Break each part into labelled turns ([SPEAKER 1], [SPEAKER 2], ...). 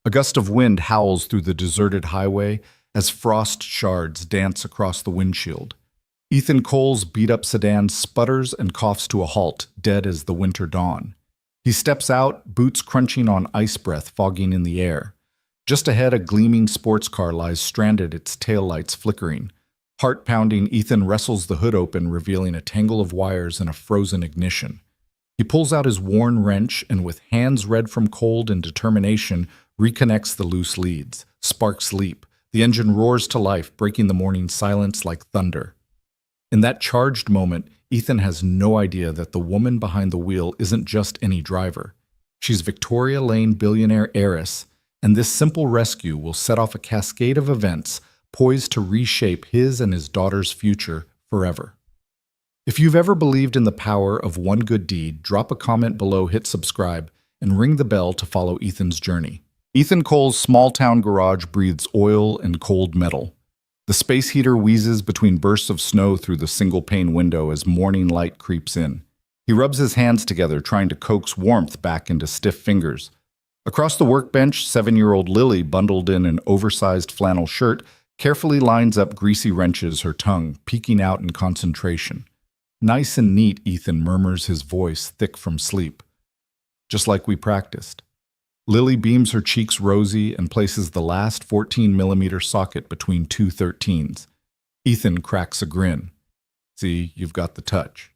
[SPEAKER 1] A gust of wind howls through the deserted highway as frost shards dance across the windshield. Ethan Cole's beat-up sedan sputters and coughs to a halt, dead as the winter dawn. He steps out, boots crunching on ice breath fogging in the air. Just ahead, a gleaming sports car lies stranded, its taillights flickering. Heart-pounding, Ethan wrestles the hood open, revealing a tangle of wires and a frozen ignition. He pulls out his worn wrench and, with hands red from cold and determination, reconnects the loose leads. Sparks leap. The engine roars to life, breaking the morning silence like thunder. In that charged moment, Ethan has no idea that the woman behind the wheel isn't just any driver. She's Victoria Lane billionaire heiress, and this simple rescue will set off a cascade of events poised to reshape his and his daughter's future forever. If you've ever believed in the power of one good deed, drop a comment below, hit subscribe, and ring the bell to follow Ethan's journey. Ethan Cole's small-town garage breathes oil and cold metal. The space heater wheezes between bursts of snow through the single-pane window as morning light creeps in. He rubs his hands together, trying to coax warmth back into stiff fingers. Across the workbench, 7-year-old Lily, bundled in an oversized flannel shirt, carefully lines up greasy wrenches, her tongue peeking out in concentration. "Nice and neat," Ethan murmurs, his voice thick from sleep. "Just like we practiced." Lily beams her cheeks rosy and places the last 14mm socket between two 13s. Ethan cracks a grin. "See, you've got the touch."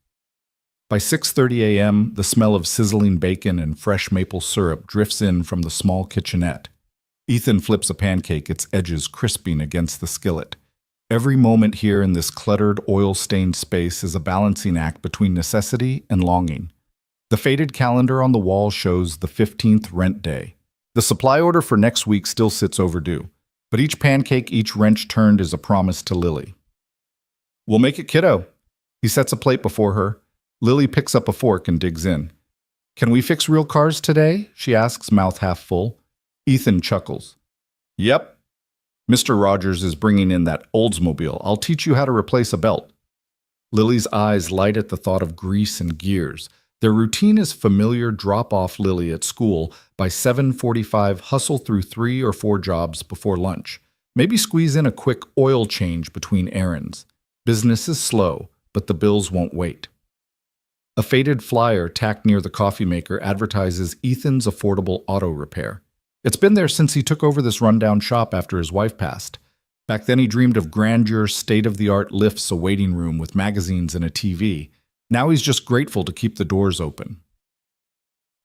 [SPEAKER 1] By 6:30 a.m., the smell of sizzling bacon and fresh maple syrup drifts in from the small kitchenette. Ethan flips a pancake, its edges crisping against the skillet. Every moment here in this cluttered, oil-stained space is a balancing act between necessity and longing. The faded calendar on the wall shows the 15th rent day. The supply order for next week still sits overdue, but each pancake, each wrench turned is a promise to Lily. "We'll make it, kiddo." He sets a plate before her. Lily picks up a fork and digs in. "Can we fix real cars today?" she asks, mouth half full. Ethan chuckles. "Yep. Mr. Rogers is bringing in that Oldsmobile. I'll teach you how to replace a belt." Lily's eyes light at the thought of grease and gears. Their routine is familiar: drop off Lily at school. By 7:45, hustle through 3 or 4 jobs before lunch. Maybe squeeze in a quick oil change between errands. Business is slow, but the bills won't wait. A faded flyer tacked near the coffee maker advertises Ethan's affordable auto repair. It's been there since he took over this rundown shop after his wife passed. Back then he dreamed of grandeur, state-of-the-art lifts, a waiting room with magazines and a TV. Now he's just grateful to keep the doors open.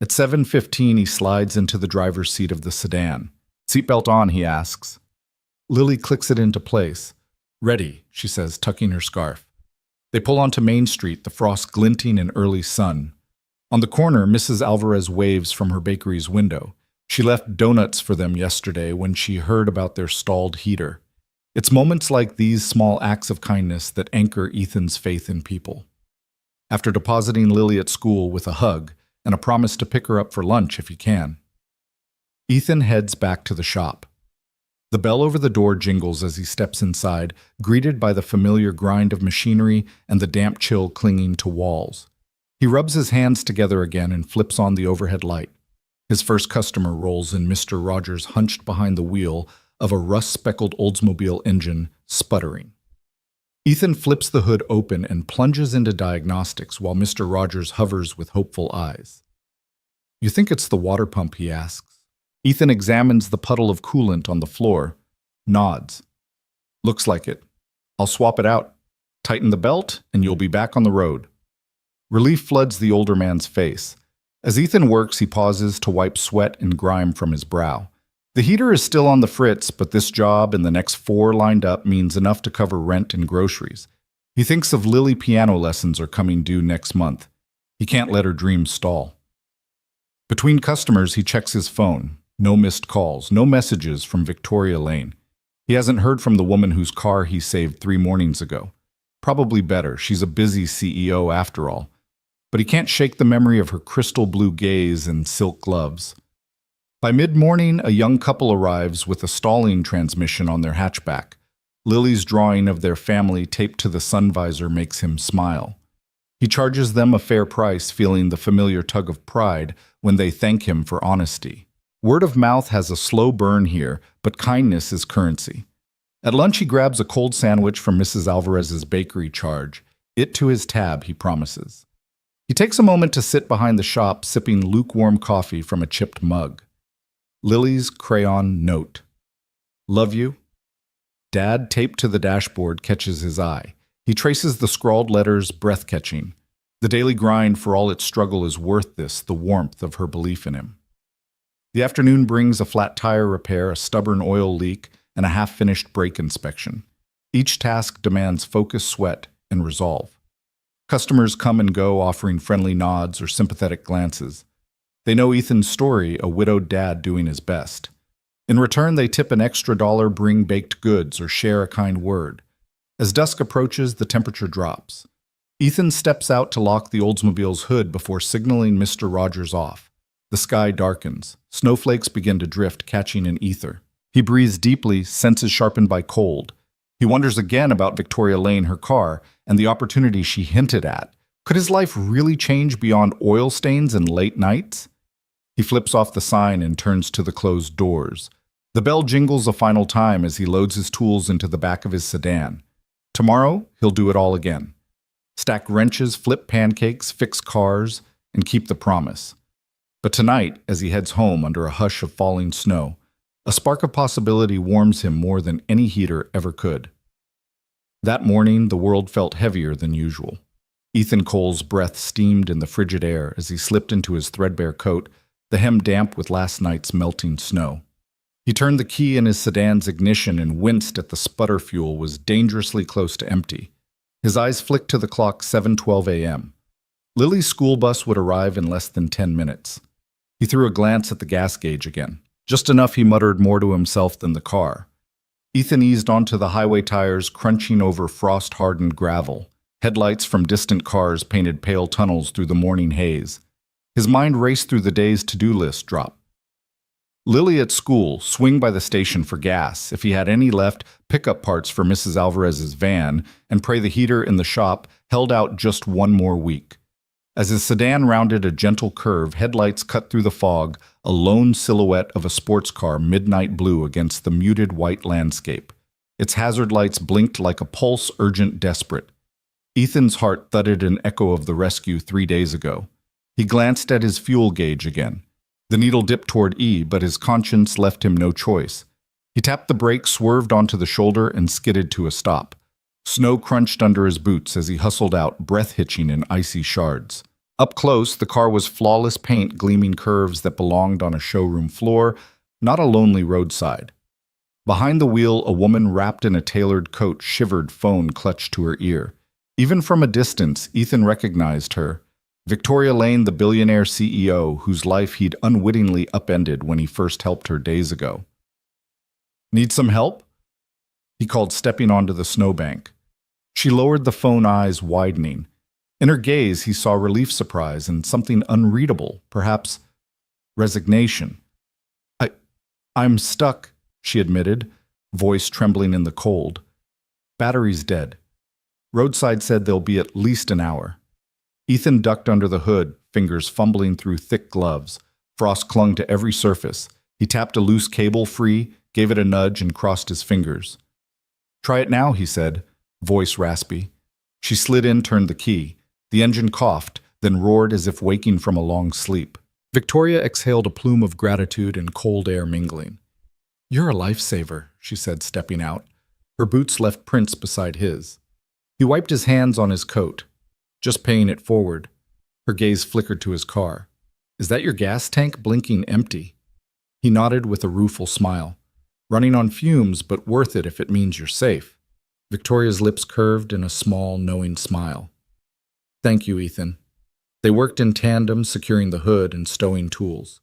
[SPEAKER 1] At 7:15, he slides into the driver's seat of the sedan. "Seatbelt on," he asks. Lily clicks it into place. "Ready," she says, tucking her scarf. They pull onto Main Street, the frost glinting in early sun. On the corner, Mrs. Alvarez waves from her bakery's window. She left donuts for them yesterday when she heard about their stalled heater. It's moments like these small acts of kindness that anchor Ethan's faith in people. After depositing Lily at school with a hug and a promise to pick her up for lunch if he can, Ethan heads back to the shop. The bell over the door jingles as he steps inside, greeted by the familiar grind of machinery and the damp chill clinging to walls. He rubs his hands together again and flips on the overhead light. His first customer rolls in, Mr. Rogers hunched behind the wheel of a rust-speckled Oldsmobile engine, sputtering. Ethan flips the hood open and plunges into diagnostics while Mr. Rogers hovers with hopeful eyes. "You think it's the water pump?" he asks. Ethan examines the puddle of coolant on the floor, nods. "Looks like it. I'll swap it out. Tighten the belt, and you'll be back on the road." Relief floods the older man's face. As Ethan works, he pauses to wipe sweat and grime from his brow. The heater is still on the fritz, but this job and the next 4 lined up means enough to cover rent and groceries. He thinks of Lily piano lessons are coming due next month. He can't let her dreams stall. Between customers, he checks his phone. No missed calls, no messages from Victoria Lane. He hasn't heard from the woman whose car he saved 3 mornings ago. Probably better, she's a busy CEO after all. But he can't shake the memory of her crystal blue gaze and silk gloves. By mid-morning, a young couple arrives with a stalling transmission on their hatchback. Lily's drawing of their family taped to the sun visor makes him smile. He charges them a fair price, feeling the familiar tug of pride when they thank him for honesty. Word of mouth has a slow burn here, but kindness is currency. At lunch, he grabs a cold sandwich from Mrs. Alvarez's bakery charge. It to his tab, he promises. He takes a moment to sit behind the shop, sipping lukewarm coffee from a chipped mug. Lily's crayon note. Love you. Dad, taped to the dashboard, catches his eye. He traces the scrawled letters, breath-catching. The daily grind, for all its struggle, is worth this, the warmth of her belief in him. The afternoon brings a flat tire repair, a stubborn oil leak, and a half-finished brake inspection. Each task demands focus, sweat, and resolve. Customers come and go, offering friendly nods or sympathetic glances. They know Ethan's story, a widowed dad doing his best. In return, they tip an extra $1, bring baked goods, or share a kind word. As dusk approaches, the temperature drops. Ethan steps out to lock the Oldsmobile's hood before signaling Mr. Rogers off. The sky darkens. Snowflakes begin to drift, catching in ether. He breathes deeply, senses sharpened by cold. He wonders again about Victoria Lane, her car, and the opportunity she hinted at. Could his life really change beyond oil stains and late nights? He flips off the sign and turns to the closed doors. The bell jingles a final time as he loads his tools into the back of his sedan. Tomorrow, he'll do it all again. Stack wrenches, flip pancakes, fix cars, and keep the promise. But tonight, as he heads home under a hush of falling snow, a spark of possibility warms him more than any heater ever could. That morning, the world felt heavier than usual. Ethan Cole's breath steamed in the frigid air as he slipped into his threadbare coat, the hem damp with last night's melting snow. He turned the key in his sedan's ignition and winced at the sputter fuel was dangerously close to empty. His eyes flicked to the clock, 7:12 a.m. Lily's school bus would arrive in less than 10 minutes. He threw a glance at the gas gauge again. Just enough, he muttered, more to himself than the car. Ethan eased onto the highway tires, crunching over frost-hardened gravel. Headlights from distant cars painted pale tunnels through the morning haze. His mind raced through the day's to-do list drop. Lily at school, swing by the station for gas, if he had any left, pick up parts for Mrs. Alvarez's van, and pray the heater in the shop held out just one more week. As his sedan rounded a gentle curve, headlights cut through the fog, a lone silhouette of a sports car midnight blue against the muted white landscape. Its hazard lights blinked like a pulse, urgent, desperate. Ethan's heart thudded an echo of the rescue 3 days ago. He glanced at his fuel gauge again. The needle dipped toward E, but his conscience left him no choice. He tapped the brake, swerved onto the shoulder, and skidded to a stop. Snow crunched under his boots as he hustled out, breath hitching in icy shards. Up close, the car was flawless paint, gleaming curves that belonged on a showroom floor, not a lonely roadside. Behind the wheel, a woman wrapped in a tailored coat shivered, phone clutched to her ear. Even from a distance, Ethan recognized her. Victoria Lane, the billionaire CEO, whose life he'd unwittingly upended when he first helped her days ago. "Need some help?" he called, stepping onto the snowbank. She lowered the phone, eyes widening. In her gaze, he saw relief, surprise, and something unreadable, perhaps resignation. I'm stuck," she admitted, voice trembling in the cold. "Battery's dead. Roadside said they'll be at least an hour." Ethan ducked under the hood, fingers fumbling through thick gloves. Frost clung to every surface. He tapped a loose cable free, gave it a nudge, and crossed his fingers. "Try it now," he said, voice raspy. She slid in, turned the key. The engine coughed, then roared as if waking from a long sleep. Victoria exhaled a plume of gratitude and cold air mingling. "You're a lifesaver," she said, stepping out. Her boots left prints beside his. He wiped his hands on his coat. "Just paying it forward." Her gaze flickered to his car. "Is that your gas tank, blinking empty?" He nodded with a rueful smile. "Running on fumes, but worth it if it means you're safe." Victoria's lips curved in a small, knowing smile. "Thank you, Ethan." They worked in tandem, securing the hood and stowing tools.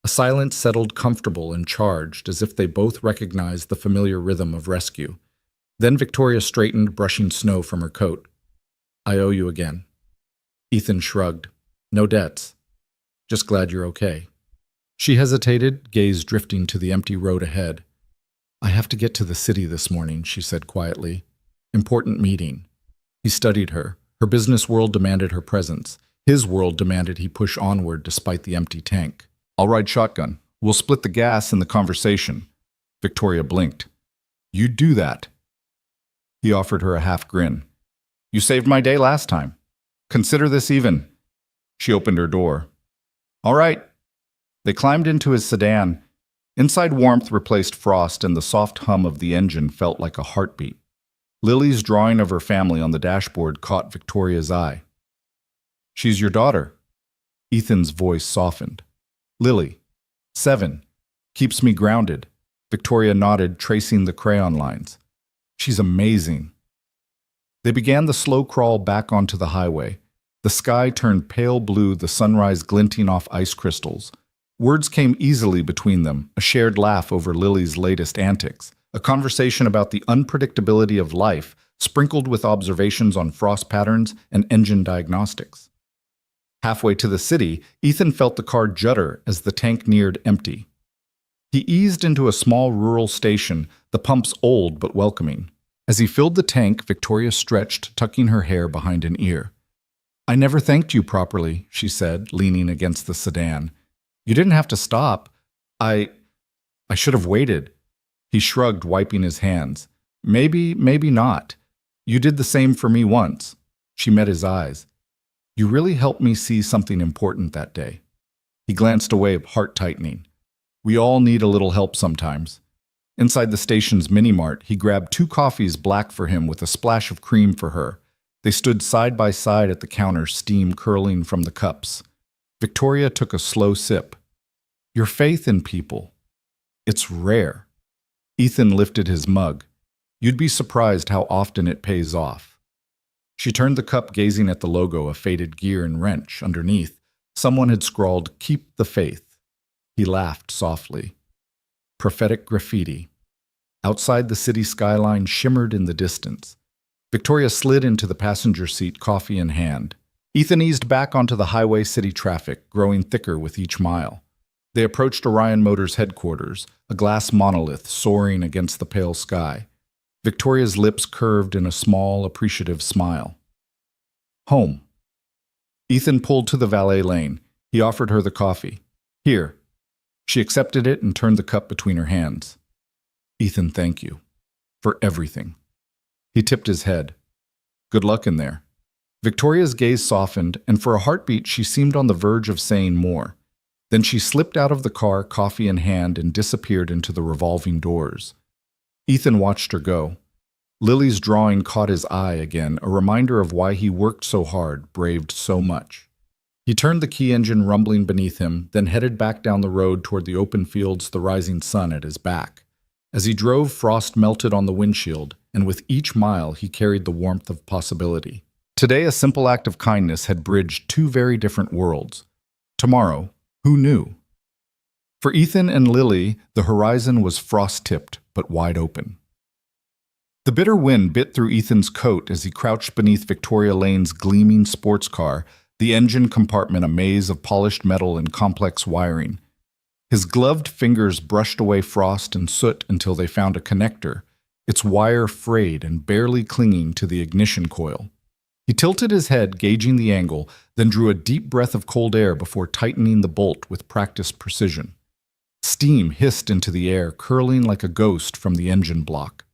[SPEAKER 1] A silence settled, comfortable and charged, as if they both recognized the familiar rhythm of rescue. Then Victoria straightened, brushing snow from her coat. "I owe you again." Ethan shrugged. "No debts. Just glad you're okay." She hesitated, gaze drifting to the empty road ahead. "I have to get to the city this morning," she said quietly. "Important meeting." He studied her. Her business world demanded her presence. His world demanded he push onward despite the empty tank. "I'll ride shotgun. We'll split the gas in the conversation. Victoria blinked. You'd do that. He offered her a half grin. You saved my day last time. Consider this even. She opened her door. All right. They climbed into his sedan. Inside, warmth replaced frost, and the soft hum of the engine felt like a heartbeat. Lily's drawing of her family on the dashboard caught Victoria's eye. She's your daughter. Ethan's voice softened. Lily, 7. Keeps me grounded. Victoria nodded, tracing the crayon lines. She's amazing. They began the slow crawl back onto the highway. The sky turned pale blue, the sunrise glinting off ice crystals. Words came easily between them, a shared laugh over Lily's latest antics, a conversation about the unpredictability of life, sprinkled with observations on frost patterns and engine diagnostics. Halfway to the city, Ethan felt the car judder as the tank neared empty. He eased into a small rural station, the pumps old but welcoming. As he filled the tank, Victoria stretched, tucking her hair behind an ear. I never thanked you properly, she said, leaning against the sedan. You didn't have to stop. I should have waited. He shrugged, wiping his hands. Maybe not. You did the same for me once. She met his eyes. You really helped me see something important that day. He glanced away, heart tightening. We all need a little help sometimes. Inside the station's mini-mart, he grabbed 2 coffees black for him with a splash of cream for her. They stood side by side at the counter, steam curling from the cups. Victoria took a slow sip. Your faith in people. It's rare. Ethan lifted his mug. You'd be surprised how often it pays off. She turned the cup, gazing at the logo, a faded gear and wrench. Underneath, someone had scrawled, Keep the faith. He laughed softly. Prophetic graffiti. Outside, the city skyline shimmered in the distance. Victoria slid into the passenger seat, coffee in hand. Ethan eased back onto the highway, city traffic, growing thicker with each mile. They approached Orion Motors' headquarters, a glass monolith soaring against the pale sky. Victoria's lips curved in a small, appreciative smile. Home. Ethan pulled to the valet lane. He offered her the coffee. Here. She accepted it and turned the cup between her hands. Ethan, thank you. For everything. He tipped his head. Good luck in there. Victoria's gaze softened, and for a heartbeat she seemed on the verge of saying more. Then she slipped out of the car, coffee in hand, and disappeared into the revolving doors. Ethan watched her go. Lily's drawing caught his eye again, a reminder of why he worked so hard, braved so much. He turned the key engine rumbling beneath him, then headed back down the road toward the open fields, the rising sun at his back. As he drove, frost melted on the windshield, and with each mile he carried the warmth of possibility. Today, a simple act of kindness had bridged 2 very different worlds. Tomorrow, who knew? For Ethan and Lily, the horizon was frost-tipped but wide open. The bitter wind bit through Ethan's coat as he crouched beneath Victoria Lane's gleaming sports car, the engine compartment a maze of polished metal and complex wiring. His gloved fingers brushed away frost and soot until they found a connector, its wire frayed and barely clinging to the ignition coil. He tilted his head, gauging the angle, then drew a deep breath of cold air before tightening the bolt with practiced precision. Steam hissed into the air, curling like a ghost from the engine block.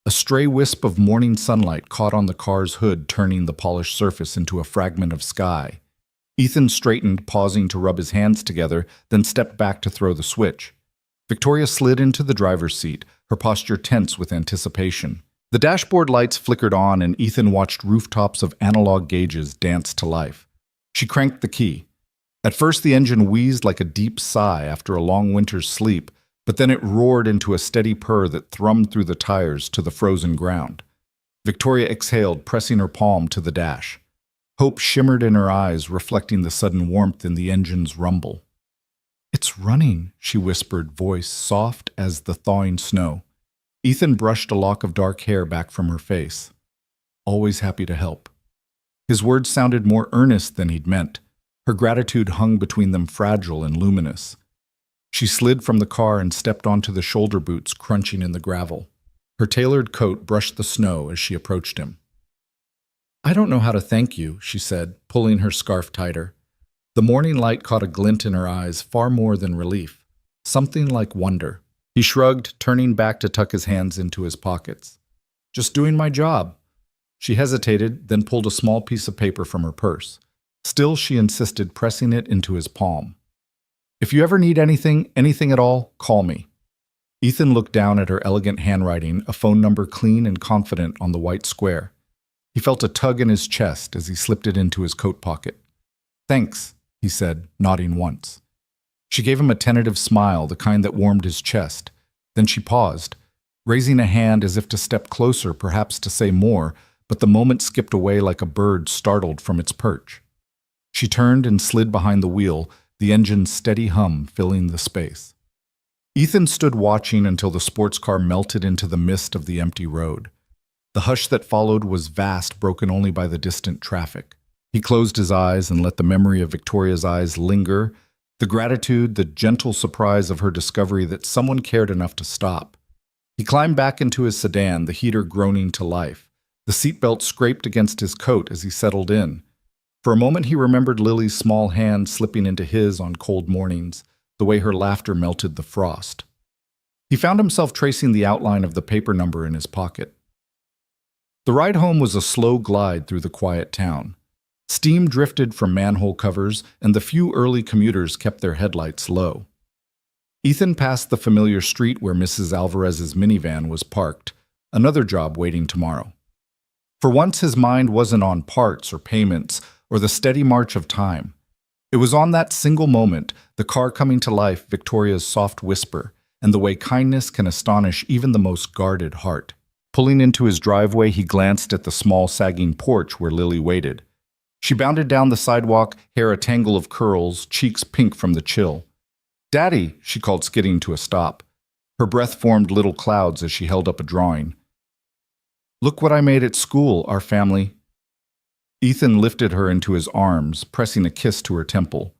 [SPEAKER 1] A stray wisp of morning sunlight caught on the car's hood, turning the polished surface into a fragment of sky. Ethan straightened, pausing to rub his hands together, then stepped back to throw the switch. Victoria slid into the driver's seat, her posture tense with anticipation. The dashboard lights flickered on, and Ethan watched rooftops of analog gauges dance to life. She cranked the key. At first, the engine wheezed like a deep sigh after a long winter's sleep, but then it roared into a steady purr that thrummed through the tires to the frozen ground. Victoria exhaled, pressing her palm to the dash. Hope shimmered in her eyes, reflecting the sudden warmth in the engine's rumble. It's running, she whispered, voice soft as the thawing snow. Ethan brushed a lock of dark hair back from her face. Always happy to help. His words sounded more earnest than he'd meant. Her gratitude hung between them, fragile and luminous. She slid from the car and stepped onto the shoulder boots, crunching in the gravel. Her tailored coat brushed the snow as she approached him. I don't know how to thank you, she said, pulling her scarf tighter. The morning light caught a glint in her eyes, far more than relief. something like wonder. He shrugged, turning back to tuck his hands into his pockets. Just doing my job. She hesitated, then pulled a small piece of paper from her purse. Still, she insisted, pressing it into his palm. If you ever need anything at all, call me. Ethan looked down at her elegant handwriting, a phone number clean and confident on the white square. He felt a tug in his chest as he slipped it into his coat pocket. Thanks, he said, nodding once. She gave him a tentative smile, the kind that warmed his chest. Then she paused, raising a hand as if to step closer, perhaps to say more, but the moment skipped away like a bird startled from its perch. She turned and slid behind the wheel, the engine's steady hum filling the space. Ethan stood watching until the sports car melted into the mist of the empty road. The hush that followed was vast, broken only by the distant traffic. He closed his eyes and let the memory of Victoria's eyes linger, the gratitude, the gentle surprise of her discovery that someone cared enough to stop. He climbed back into his sedan, the heater groaning to life. The seatbelt scraped against his coat as he settled in. For a moment he remembered Lily's small hand slipping into his on cold mornings, the way her laughter melted the frost. He found himself tracing the outline of the paper number in his pocket. The ride home was a slow glide through the quiet town. Steam drifted from manhole covers, and the few early commuters kept their headlights low. Ethan passed the familiar street where Mrs. Alvarez's minivan was parked, another job waiting tomorrow. For once his mind wasn't on parts or payments or the steady march of time. It was on that single moment, the car coming to life, Victoria's soft whisper, and the way kindness can astonish even the most guarded heart. Pulling into his driveway, he glanced at the small sagging porch where Lily waited. She bounded down the sidewalk, hair a tangle of curls, cheeks pink from the chill. "Daddy," she called, skidding to a stop. Her breath formed little clouds as she held up a drawing. "Look what I made at school, our family." Ethan lifted her into his arms, pressing a kiss to her temple.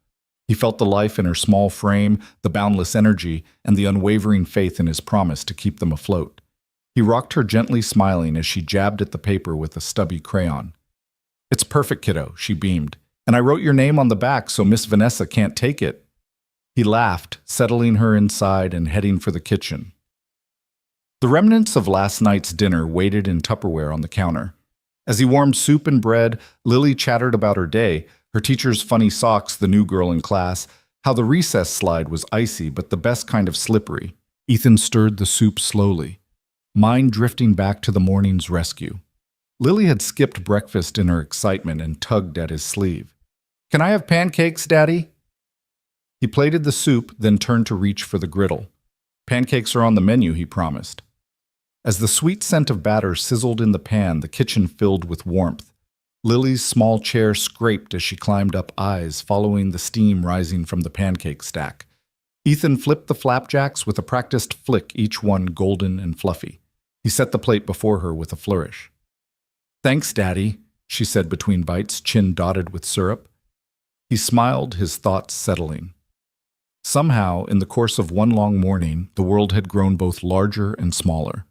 [SPEAKER 1] He felt the life in her small frame, the boundless energy, and the unwavering faith in his promise to keep them afloat. He rocked her gently, smiling as she jabbed at the paper with a stubby crayon. "It's perfect, kiddo," she beamed. "And I wrote your name on the back so Miss Vanessa can't take it." He laughed, settling her inside and heading for the kitchen. The remnants of last night's dinner waited in Tupperware on the counter. As he warmed soup and bread, Lily chattered about her day, her teacher's funny socks, the new girl in class, how the recess slide was icy but the best kind of slippery. Ethan stirred the soup slowly, mind drifting back to the morning's rescue. Lily had skipped breakfast in her excitement and tugged at his sleeve. "Can I have pancakes, Daddy?" He plated the soup, then turned to reach for the griddle. "Pancakes are on the menu," he promised. As the sweet scent of batter sizzled in the pan, the kitchen filled with warmth. Lily's small chair scraped as she climbed up, eyes following the steam rising from the pancake stack. Ethan flipped the flapjacks with a practiced flick, each one golden and fluffy. He set the plate before her with a flourish. "Thanks, Daddy," she said between bites, chin dotted with syrup. He smiled, his thoughts settling. Somehow, in the course of one long morning, the world had grown both larger and smaller.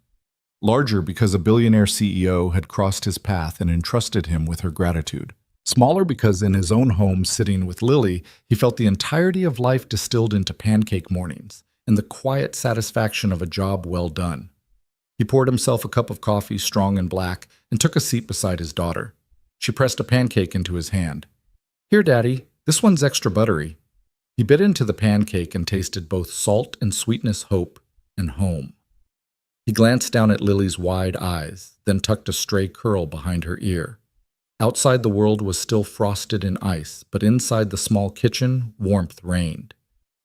[SPEAKER 1] Larger because a billionaire CEO had crossed his path and entrusted him with her gratitude. Smaller because in his own home, sitting with Lily, he felt the entirety of life distilled into pancake mornings and the quiet satisfaction of a job well done. He poured himself a cup of coffee, strong and black, and took a seat beside his daughter. She pressed a pancake into his hand. "Here, Daddy, this one's extra buttery." He bit into the pancake and tasted both salt and sweetness, hope and home. He glanced down at Lily's wide eyes, then tucked a stray curl behind her ear. Outside the world was still frosted in ice, but inside the small kitchen, warmth reigned.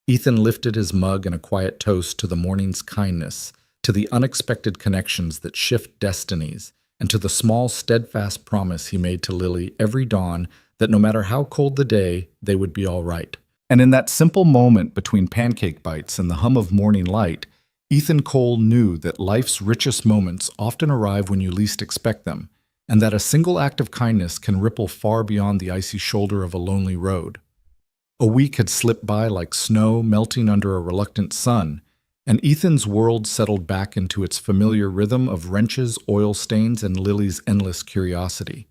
[SPEAKER 1] Ethan lifted his mug in a quiet toast to the morning's kindness, to the unexpected connections that shift destinies, and to the small, steadfast promise he made to Lily every dawn that no matter how cold the day, they would be all right. And in that simple moment between pancake bites and the hum of morning light, Ethan Cole knew that life's richest moments often arrive when you least expect them, and that a single act of kindness can ripple far beyond the icy shoulder of a lonely road. A week had slipped by like snow melting under a reluctant sun, and Ethan's world settled back into its familiar rhythm of wrenches, oil stains, and Lily's endless curiosity.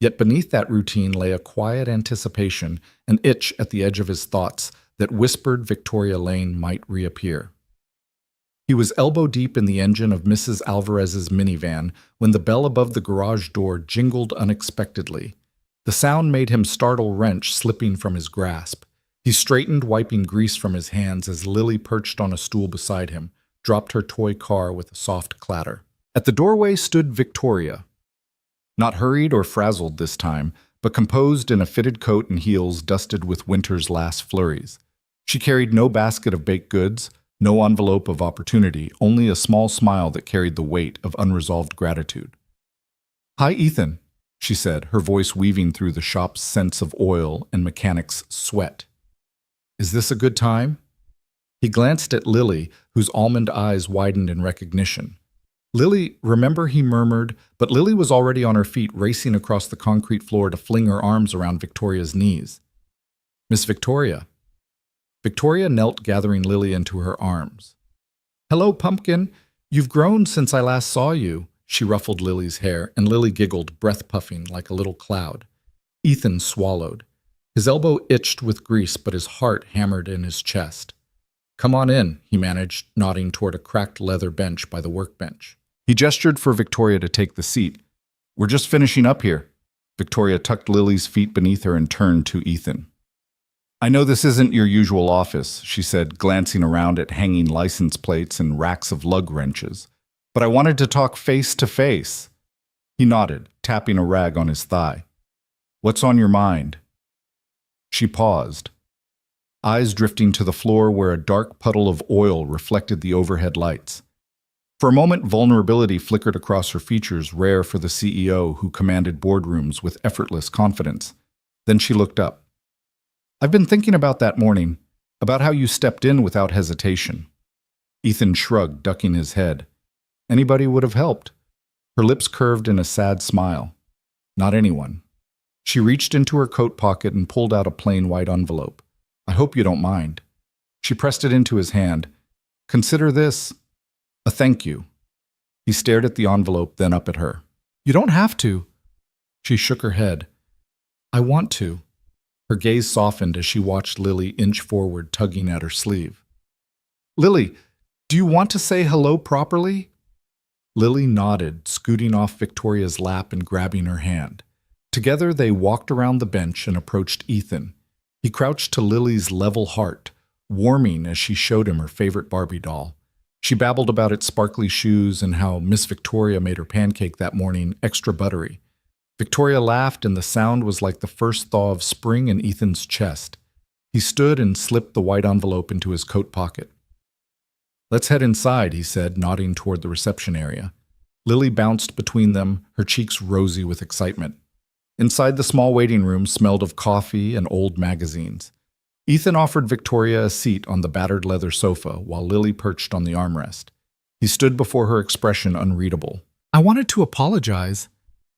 [SPEAKER 1] Yet beneath that routine lay a quiet anticipation, an itch at the edge of his thoughts, that whispered Victoria Lane might reappear. He was elbow-deep in the engine of Mrs. Alvarez's minivan when the bell above the garage door jingled unexpectedly. The sound made him startle wrench slipping from his grasp. He straightened, wiping grease from his hands as Lily, perched on a stool beside him, dropped her toy car with a soft clatter. At the doorway stood Victoria. Not hurried or frazzled this time, but composed in a fitted coat and heels dusted with winter's last flurries. She carried no basket of baked goods, no envelope of opportunity, only a small smile that carried the weight of unresolved gratitude. "Hi, Ethan," she said, her voice weaving through the shop's scents of oil and mechanics' sweat. "Is this a good time?" He glanced at Lily, whose almond eyes widened in recognition. "Lily, remember," he murmured, but Lily was already on her feet, racing across the concrete floor to fling her arms around Victoria's knees. "Miss Victoria." Victoria knelt, gathering Lily into her arms. "Hello, Pumpkin. You've grown since I last saw you." She ruffled Lily's hair, and Lily giggled, breath-puffing like a little cloud. Ethan swallowed. His elbow itched with grease, but his heart hammered in his chest. "Come on in," he managed, nodding toward a cracked leather bench by the workbench. He gestured for Victoria to take the seat. "We're just finishing up here." Victoria tucked Lily's feet beneath her and turned to Ethan. "I know this isn't your usual office," she said, glancing around at hanging license plates and racks of lug wrenches. "But I wanted to talk face to face." He nodded, tapping a rag on his thigh. "What's on your mind?" She paused, eyes drifting to the floor where a dark puddle of oil reflected the overhead lights. For a moment, vulnerability flickered across her features, rare for the CEO who commanded boardrooms with effortless confidence. Then she looked up. "I've been thinking about that morning, about how you stepped in without hesitation." Ethan shrugged, ducking his head. "Anybody would have helped." Her lips curved in a sad smile. "Not anyone." She reached into her coat pocket and pulled out a plain white envelope. "I hope you don't mind." She pressed it into his hand. "Consider this a thank you." He stared at the envelope, then up at her. "You don't have to." She shook her head. "I want to." Her gaze softened as she watched Lily inch forward, tugging at her sleeve. "Lily, do you want to say hello properly?" Lily nodded, scooting off Victoria's lap and grabbing her hand. Together they walked around the bench and approached Ethan. He crouched to Lily's level heart, warming as she showed him her favorite Barbie doll. She babbled about its sparkly shoes and how Miss Victoria made her pancake that morning extra buttery. Victoria laughed, and the sound was like the first thaw of spring in Ethan's chest. He stood and slipped the white envelope into his coat pocket. "Let's head inside," he said, nodding toward the reception area. Lily bounced between them, her cheeks rosy with excitement. Inside, the small waiting room smelled of coffee and old magazines. Ethan offered Victoria a seat on the battered leather sofa while Lily perched on the armrest. He stood before her, expression unreadable. "I wanted to apologize,"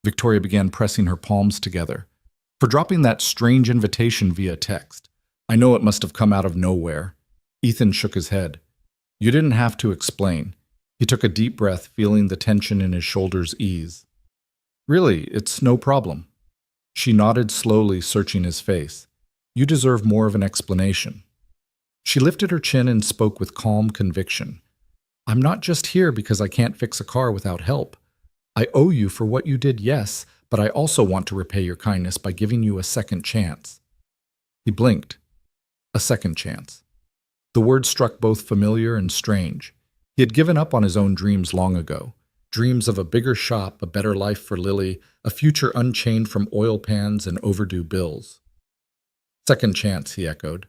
[SPEAKER 1] Victoria began, pressing her palms together, "for dropping that strange invitation via text. I know it must have come out of nowhere." Ethan shook his head. "You didn't have to explain." He took a deep breath, feeling the tension in his shoulders ease. "Really, it's no problem." She nodded slowly, searching his face. "You deserve more of an explanation." She lifted her chin and spoke with calm conviction. "I'm not just here because I can't fix a car without help. I owe you for what you did, yes, but I also want to repay your kindness by giving you a second chance." He blinked. A second chance. The word struck both familiar and strange. He had given up on his own dreams long ago. Dreams of a bigger shop, a better life for Lily, a future unchained from oil pans and overdue bills. "Second chance," he echoed.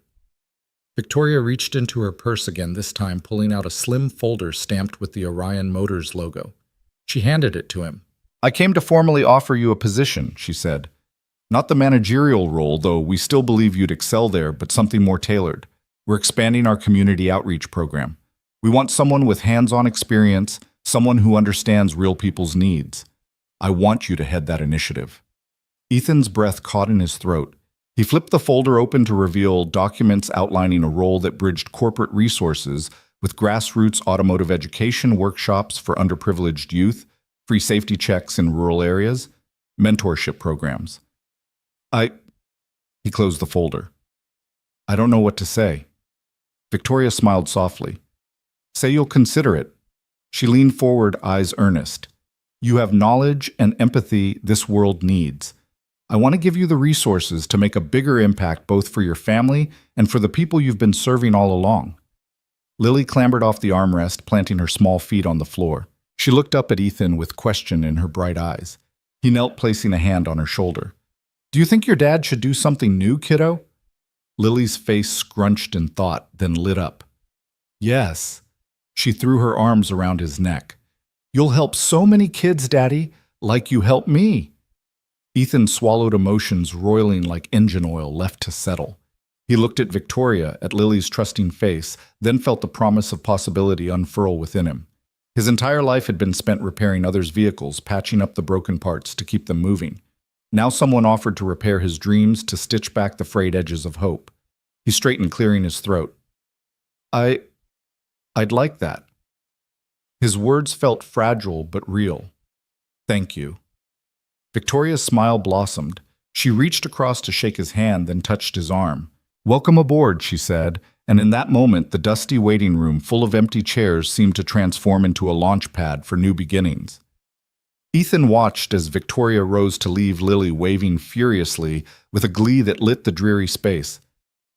[SPEAKER 1] Victoria reached into her purse again, this time pulling out a slim folder stamped with the Orion Motors logo. She handed it to him. "I came to formally offer you a position," she said. "Not the managerial role, though we still believe you'd excel there, but something more tailored. We're expanding our community outreach program. We want someone with hands-on experience, someone who understands real people's needs. I want you to head that initiative." Ethan's breath caught in his throat. He flipped the folder open to reveal documents outlining a role that bridged corporate resources with grassroots automotive education workshops for underprivileged youth, free safety checks in rural areas, mentorship programs. He closed the folder. I don't know what to say. Victoria smiled softly. Say you'll consider it. She leaned forward, eyes earnest. You have knowledge and empathy this world needs. I want to give you the resources to make a bigger impact both for your family and for the people you've been serving all along. Lily clambered off the armrest, planting her small feet on the floor. She looked up at Ethan with question in her bright eyes. He knelt, placing a hand on her shoulder. Do you think your dad should do something new, kiddo? Lily's face scrunched in thought, then lit up. Yes. She threw her arms around his neck. You'll help so many kids, Daddy, like you helped me. Ethan swallowed emotions roiling like engine oil left to settle. He looked at Victoria, at Lily's trusting face, then felt the promise of possibility unfurl within him. His entire life had been spent repairing others' vehicles, patching up the broken parts to keep them moving. Now someone offered to repair his dreams, to stitch back the frayed edges of hope. He straightened, clearing his throat. I'd like that. His words felt fragile but real. Thank you. Victoria's smile blossomed. She reached across to shake his hand, then touched his arm. Welcome aboard, she said, and in that moment the dusty waiting room full of empty chairs seemed to transform into a launch pad for new beginnings. Ethan watched as Victoria rose to leave Lily, waving furiously with a glee that lit the dreary space.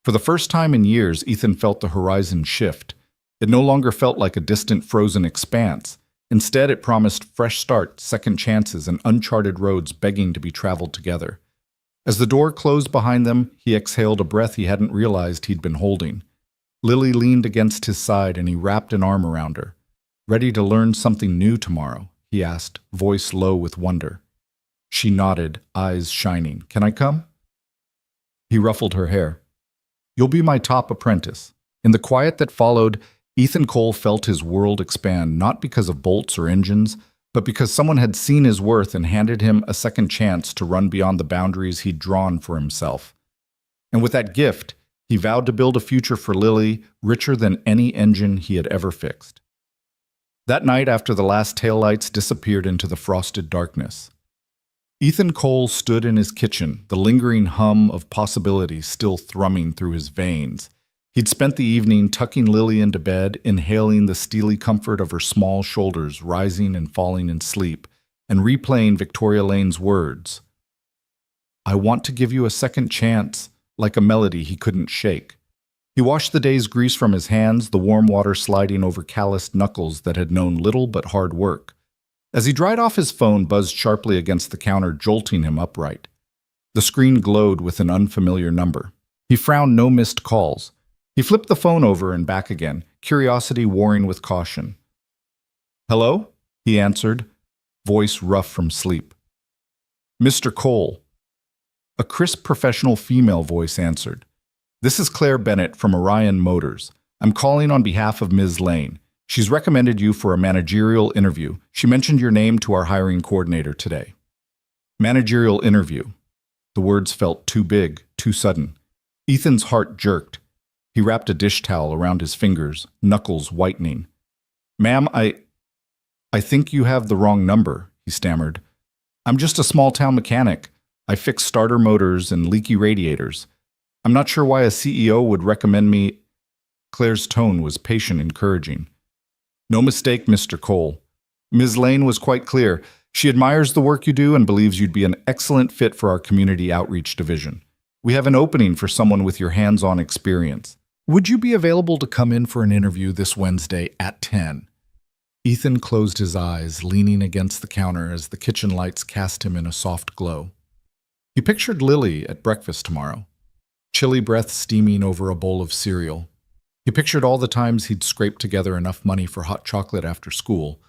[SPEAKER 1] For the first time in years, Ethan felt the horizon shift. It no longer felt like a distant frozen expanse. Instead, it promised fresh starts, second chances, and uncharted roads begging to be traveled together. As the door closed behind them, he exhaled a breath he hadn't realized he'd been holding. Lily leaned against his side and he wrapped an arm around her. Ready to learn something new tomorrow? He asked, voice low with wonder. She nodded, eyes shining. Can I come? He ruffled her hair. You'll be my top apprentice. In the quiet that followed, Ethan Cole felt his world expand, not because of bolts or engines, but because someone had seen his worth and handed him a second chance to run beyond the boundaries he'd drawn for himself. And with that gift, he vowed to build a future for Lily richer than any engine he had ever fixed. That night, after the last taillights disappeared into the frosted darkness, Ethan Cole stood in his kitchen, the lingering hum of possibility still thrumming through his veins. He'd spent the evening tucking Lily into bed, inhaling the steely comfort of her small shoulders rising and falling in sleep, and replaying Victoria Lane's words. I want to give you a second chance, like a melody he couldn't shake. He washed the day's grease from his hands, the warm water sliding over calloused knuckles that had known little but hard work. As he dried off, his phone buzzed sharply against the counter, jolting him upright. The screen glowed with an unfamiliar number. He frowned. No missed calls. He flipped the phone over and back again, curiosity warring with caution. Hello? He answered, voice rough from sleep. Mr. Cole. A crisp professional female voice answered. This is Claire Bennett from Orion Motors. I'm calling on behalf of Ms. Lane. She's recommended you for a managerial interview. She mentioned your name to our hiring coordinator today. Managerial interview. The words felt too big, too sudden. Ethan's heart jerked. He wrapped a dish towel around his fingers, knuckles whitening. Ma'am, I think you have the wrong number, he stammered. I'm just a small-town mechanic. I fix starter motors and leaky radiators. I'm not sure why a CEO would recommend me. Claire's tone was patient, encouraging. No mistake, Mr. Cole. Ms. Lane was quite clear. She admires the work you do and believes you'd be an excellent fit for our community outreach division. We have an opening for someone with your hands-on experience. Would you be available to come in for an interview this Wednesday at 10? Ethan closed his eyes, leaning against the counter as the kitchen lights cast him in a soft glow. He pictured Lily at breakfast tomorrow, chilly breath steaming over a bowl of cereal. He pictured all the times he'd scraped together enough money for hot chocolate after school,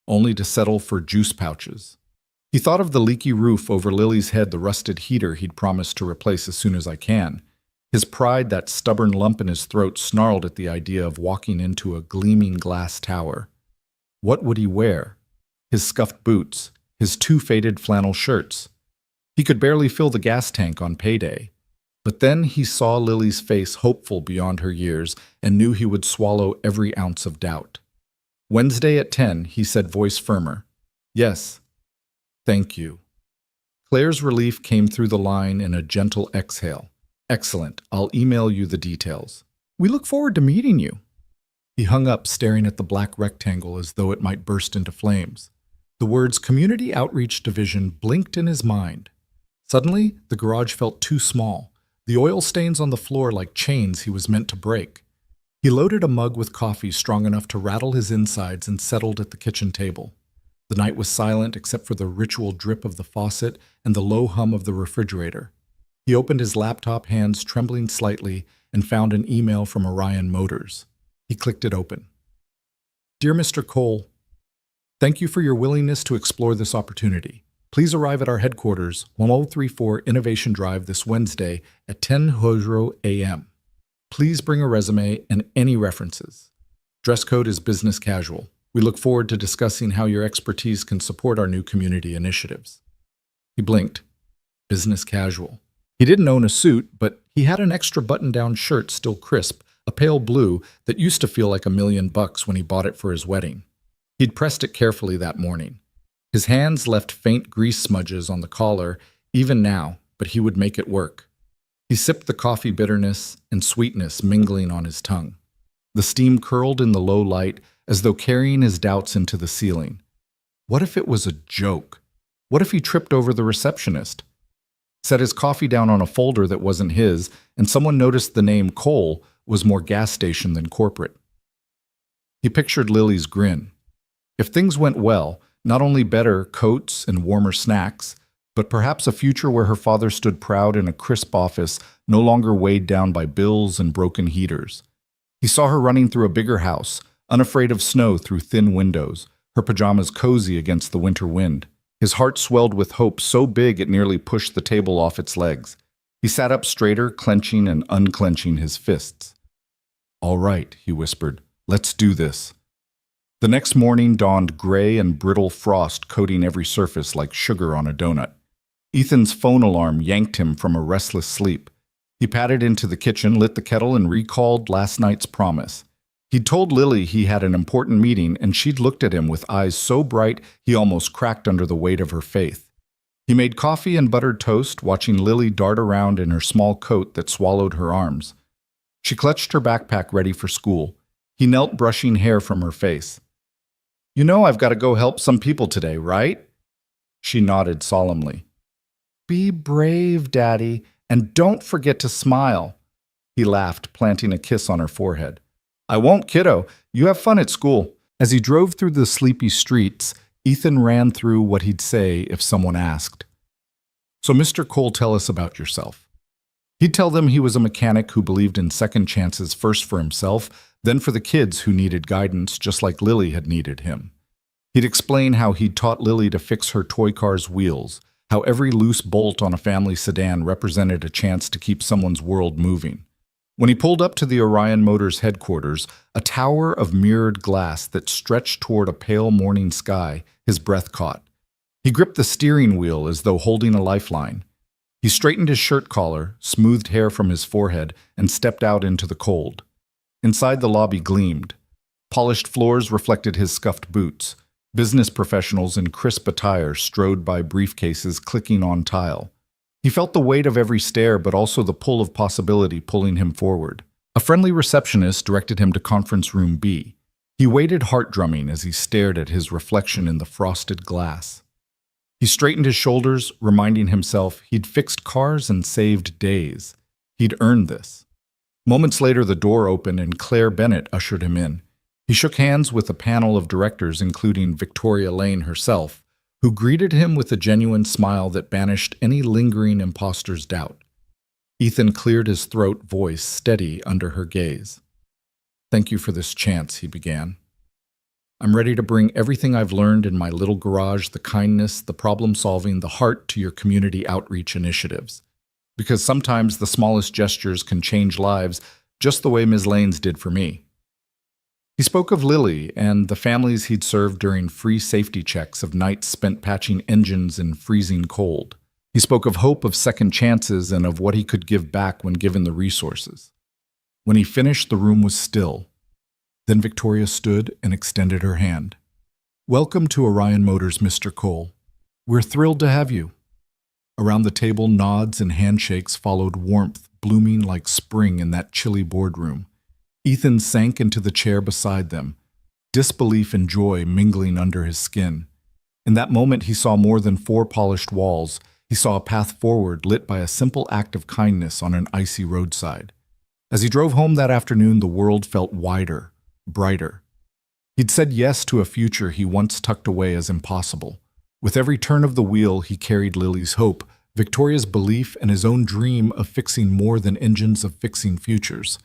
[SPEAKER 1] only to settle for juice pouches. He thought of the leaky roof over Lily's head, the rusted heater he'd promised to replace as soon as I can. His pride, that stubborn lump in his throat, snarled at the idea of walking into a gleaming glass tower. What would he wear? His scuffed boots, his two faded flannel shirts. He could barely fill the gas tank on payday. But then he saw Lily's face, hopeful beyond her years, and knew he would swallow every ounce of doubt. Wednesday at 10, he said, voice firmer. Yes. Thank you. Claire's relief came through the line in a gentle exhale. Excellent. I'll email you the details. We look forward to meeting you. He hung up, staring at the black rectangle as though it might burst into flames. The words Community Outreach Division blinked in his mind. Suddenly, the garage felt too small, the oil stains on the floor like chains he was meant to break. He loaded a mug with coffee strong enough to rattle his insides and settled at the kitchen table. The night was silent except for the ritual drip of the faucet and the low hum of the refrigerator. He opened his laptop, hands trembling slightly, and found an email from Orion Motors. He clicked it open. Dear Mr. Cole, thank you for your willingness to explore this opportunity. Please arrive at our headquarters, 1034 Innovation Drive this Wednesday at 10:00 a.m. Please bring a resume and any references. Dress code is business casual. We look forward to discussing how your expertise can support our new community initiatives. He blinked. Business casual. He didn't own a suit, but he had an extra button-down shirt still crisp, a pale blue that used to feel like $1 million when he bought it for his wedding. He'd pressed it carefully that morning. His hands left faint grease smudges on the collar, even now, but he would make it work. He sipped the coffee, bitterness and sweetness mingling on his tongue. The steam curled in the low light as though carrying his doubts into the ceiling. What if it was a joke? What if he tripped over the receptionist? Set his coffee down on a folder that wasn't his, and someone noticed the name Cole was more gas station than corporate. He pictured Lily's grin. If things went well, not only better coats and warmer snacks, but perhaps a future where her father stood proud in a crisp office, no longer weighed down by bills and broken heaters. He saw her running through a bigger house, unafraid of snow through thin windows, her pajamas cozy against the winter wind. His heart swelled with hope so big it nearly pushed the table off its legs. He sat up straighter, clenching and unclenching his fists. All right, he whispered, let's do this. The next morning dawned gray and brittle frost coating every surface like sugar on a donut. Ethan's phone alarm yanked him from a restless sleep. He padded into the kitchen, lit the kettle, and recalled last night's promise. He'd told Lily he had an important meeting, and she'd looked at him with eyes so bright he almost cracked under the weight of her faith. He made coffee and buttered toast, watching Lily dart around in her small coat that swallowed her arms. She clutched her backpack ready for school. He knelt, brushing hair from her face. You know I've got to go help some people today, right? She nodded solemnly. Be brave, Daddy, and don't forget to smile. He laughed, planting a kiss on her forehead. I won't, kiddo. You have fun at school. As he drove through the sleepy streets, Ethan ran through what he'd say if someone asked. So, Mr. Cole, tell us about yourself. He'd tell them he was a mechanic who believed in second chances, first for himself, then for the kids who needed guidance just like Lily had needed him. He'd explain how he'd taught Lily to fix her toy car's wheels, how every loose bolt on a family sedan represented a chance to keep someone's world moving. When he pulled up to the Orion Motors headquarters, a tower of mirrored glass that stretched toward a pale morning sky, his breath caught. He gripped the steering wheel as though holding a lifeline. He straightened his shirt collar, smoothed hair from his forehead, and stepped out into the cold. Inside, the lobby gleamed. Polished floors reflected his scuffed boots. Business professionals in crisp attire strode by, briefcases clicking on tile. He felt the weight of every stare, but also the pull of possibility pulling him forward. A friendly receptionist directed him to conference room B. He waited, heart-drumming, as he stared at his reflection in the frosted glass. He straightened his shoulders, reminding himself he'd fixed cars and saved days. He'd earned this. Moments later, the door opened and Claire Bennett ushered him in. He shook hands with a panel of directors, including Victoria Lane herself, who greeted him with a genuine smile that banished any lingering imposter's doubt. Ethan cleared his throat, voice steady under her gaze. Thank you for this chance, he began. I'm ready to bring everything I've learned in my little garage, the kindness, the problem-solving, the heart to your community outreach initiatives. Because sometimes the smallest gestures can change lives, just the way Ms. Lane's did for me. He spoke of Lily and the families he'd served during free safety checks, of nights spent patching engines in freezing cold. He spoke of hope, of second chances, and of what he could give back when given the resources. When he finished, the room was still. Then Victoria stood and extended her hand. Welcome to Orion Motors, Mr. Cole. We're thrilled to have you. Around the table, nods and handshakes followed warmth, blooming like spring in that chilly boardroom. Ethan sank into the chair beside them, disbelief and joy mingling under his skin. In that moment, he saw more than four polished walls. He saw a path forward lit by a simple act of kindness on an icy roadside. As he drove home that afternoon, the world felt wider, brighter. He'd said yes to a future he once tucked away as impossible. With every turn of the wheel, he carried Lily's hope, Victoria's belief, and his own dream of fixing more than engines of fixing futures.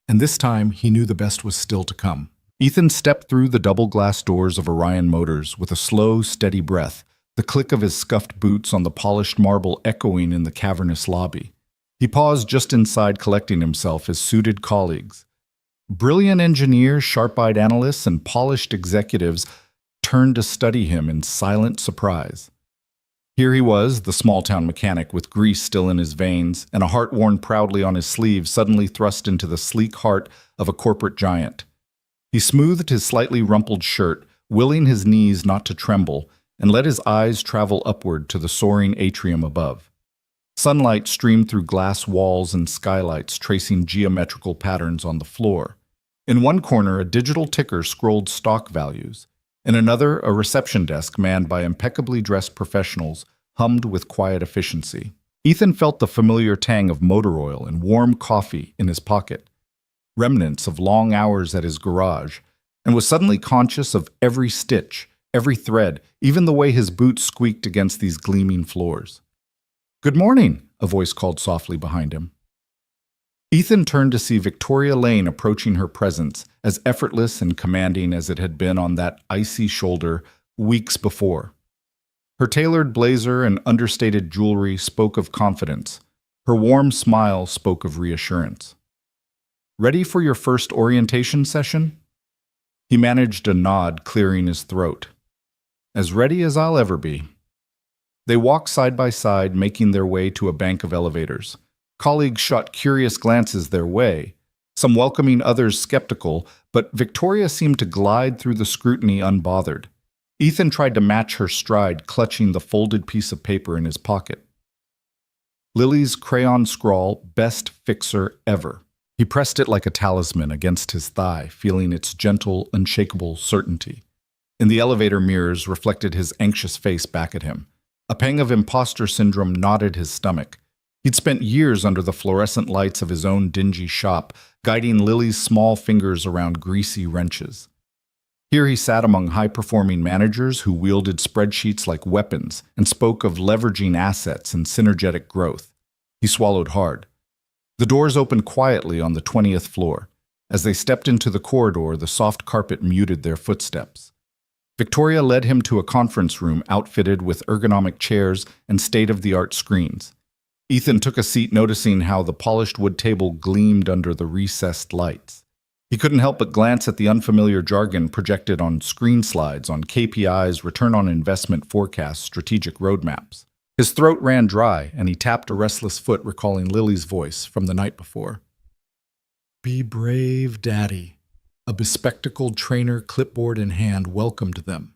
[SPEAKER 1] And this time, he knew the best was still to come. Ethan stepped through the double-glass doors of Orion Motors with a slow, steady breath, the click of his scuffed boots on the polished marble echoing in the cavernous lobby. He paused just inside, collecting himself, his suited colleagues. Brilliant engineers, sharp-eyed analysts, and polished executives turned to study him in silent surprise. Here he was, the small-town mechanic with grease still in his veins and a heart worn proudly on his sleeve, suddenly thrust into the sleek heart of a corporate giant. He smoothed his slightly rumpled shirt, willing his knees not to tremble, and let his eyes travel upward to the soaring atrium above. Sunlight streamed through glass walls and skylights, tracing geometrical patterns on the floor. In one corner, a digital ticker scrolled stock values. In another, a reception desk manned by impeccably dressed professionals hummed with quiet efficiency. Ethan felt the familiar tang of motor oil and warm coffee in his pocket, remnants of long hours at his garage, and was suddenly conscious of every stitch, every thread, even the way his boots squeaked against these gleaming floors. "Good morning," a voice called softly behind him. Ethan turned to see Victoria Lane approaching her presence, as effortless and commanding as it had been on that icy shoulder weeks before. Her tailored blazer and understated jewelry spoke of confidence. Her warm smile spoke of reassurance. "Ready for your first orientation session?" He managed a nod, clearing his throat. "As ready as I'll ever be." They walked side by side, making their way to a bank of elevators. Colleagues shot curious glances their way, some welcoming, others skeptical, but Victoria seemed to glide through the scrutiny unbothered. Ethan tried to match her stride, clutching the folded piece of paper in his pocket. Lily's crayon scrawl, "Best fixer ever." He pressed it like a talisman against his thigh, feeling its gentle, unshakable certainty. In the elevator mirrors reflected his anxious face back at him. A pang of imposter syndrome knotted his stomach. He'd spent years under the fluorescent lights of his own dingy shop, guiding Lily's small fingers around greasy wrenches. Here he sat among high-performing managers who wielded spreadsheets like weapons and spoke of leveraging assets and synergetic growth. He swallowed hard. The doors opened quietly on the 20th floor. As they stepped into the corridor, the soft carpet muted their footsteps. Victoria led him to a conference room outfitted with ergonomic chairs and state-of-the-art screens. Ethan took a seat, noticing how the polished wood table gleamed under the recessed lights. He couldn't help but glance at the unfamiliar jargon projected on screen slides on KPIs, return on investment forecasts, strategic roadmaps. His throat ran dry, and he tapped a restless foot, recalling Lily's voice from the night before. "Be brave, Daddy." A bespectacled trainer, clipboard in hand, welcomed them.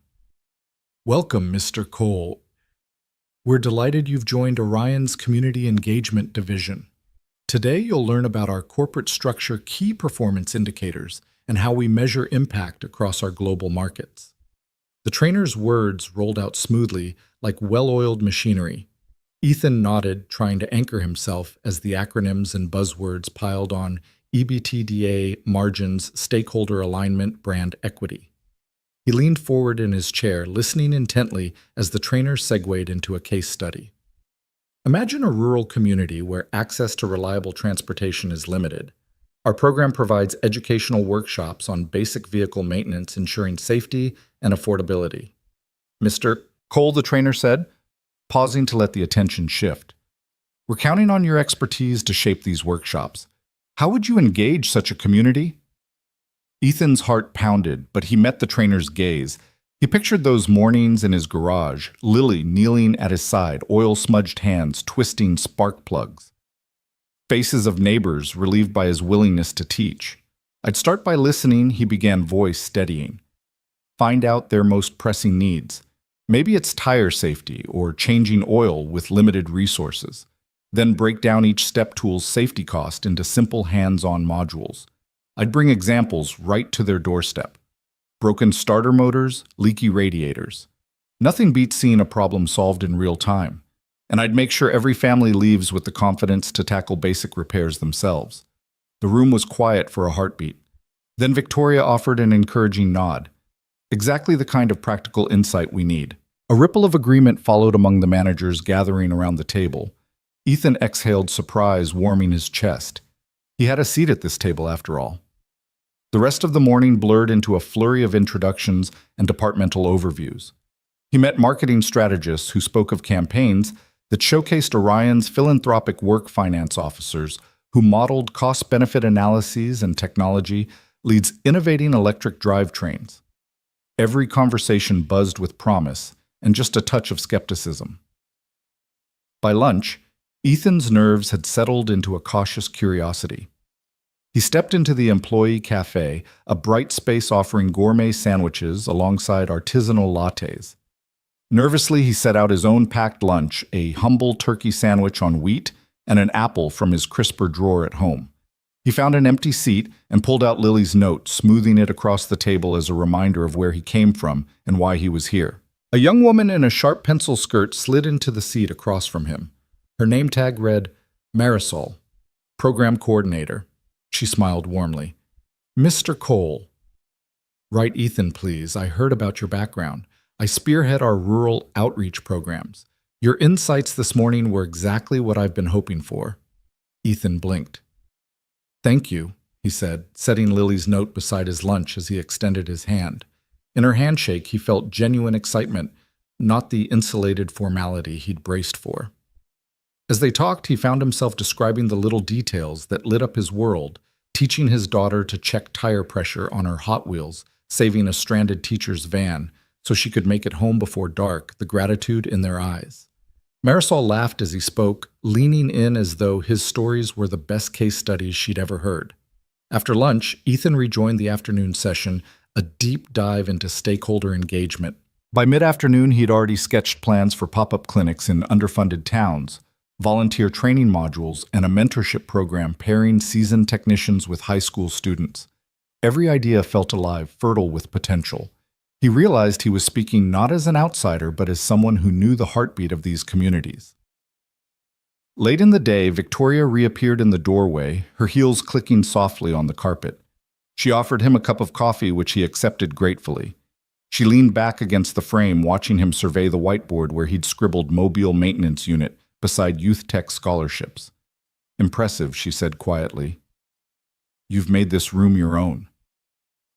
[SPEAKER 1] "Welcome, Mr. Cole. We're delighted you've joined Orion's Community Engagement Division. Today you'll learn about our corporate structure, key performance indicators, and how we measure impact across our global markets." The trainer's words rolled out smoothly, like well-oiled machinery. Ethan nodded, trying to anchor himself as the acronyms and buzzwords piled on: EBITDA, margins, stakeholder alignment, brand equity. He leaned forward in his chair, listening intently as the trainer segued into a case study. Imagine a rural community where access to reliable transportation is limited. Our program provides educational workshops on basic vehicle maintenance, ensuring safety and affordability. "Mr. Cole," the trainer said, pausing to let the attention shift. "We're counting on your expertise to shape these workshops. How would you engage such a community?" Ethan's heart pounded, but he met the trainer's gaze. He pictured those mornings in his garage, Lily kneeling at his side, oil-smudged hands twisting spark plugs. Faces of neighbors relieved by his willingness to teach. "I'd start by listening," he began, voice steadying. "Find out their most pressing needs. Maybe it's tire safety or changing oil with limited resources. Then break down each step tool's safety cost into simple hands-on modules. I'd bring examples right to their doorstep. Broken starter motors, leaky radiators. Nothing beats seeing a problem solved in real time. And I'd make sure every family leaves with the confidence to tackle basic repairs themselves. The room was quiet for a heartbeat. Then Victoria offered an encouraging nod. Exactly the kind of practical insight we need. A ripple of agreement followed among the managers gathering around the table. Ethan exhaled surprise, warming his chest. He had a seat at this table after all. The rest of the morning blurred into a flurry of introductions and departmental overviews. He met marketing strategists who spoke of campaigns that showcased Orion's philanthropic work finance officers who modeled cost-benefit analyses and technology leads innovating electric drivetrains. Every conversation buzzed with promise and just a touch of skepticism. By lunch, Ethan's nerves had settled into a cautious curiosity. He stepped into the employee cafe, a bright space offering gourmet sandwiches alongside artisanal lattes. Nervously, he set out his own packed lunch, a humble turkey sandwich on wheat and an apple from his crisper drawer at home. He found an empty seat and pulled out Lily's note, smoothing it across the table as a reminder of where he came from and why he was here. A young woman in a sharp pencil skirt slid into the seat across from him. Her name tag read, Marisol, Program Coordinator. She smiled warmly. Mr. Cole. Write Ethan, please. I heard about your background. I spearhead our rural outreach programs. Your insights this morning were exactly what I've been hoping for. Ethan blinked. Thank you, he said, setting Lily's note beside his lunch as he extended his hand. In her handshake, he felt genuine excitement, not the insulated formality he'd braced for. As they talked, he found himself describing the little details that lit up his world, teaching his daughter to check tire pressure on her Hot Wheels, saving a stranded teacher's van so she could make it home before dark, the gratitude in their eyes. Marisol laughed as he spoke, leaning in as though his stories were the best case studies she'd ever heard. After lunch, Ethan rejoined the afternoon session, a deep dive into stakeholder engagement. By mid-afternoon, he'd already sketched plans for pop-up clinics in underfunded towns, volunteer training modules, and a mentorship program pairing seasoned technicians with high school students. Every idea felt alive, fertile with potential. He realized he was speaking not as an outsider, but as someone who knew the heartbeat of these communities. Late in the day, Victoria reappeared in the doorway, her heels clicking softly on the carpet. She offered him a cup of coffee, which he accepted gratefully. She leaned back against the frame, watching him survey the whiteboard where he'd scribbled Mobile Maintenance Unit beside Youth Tech scholarships. Impressive, she said quietly. You've made this room your own.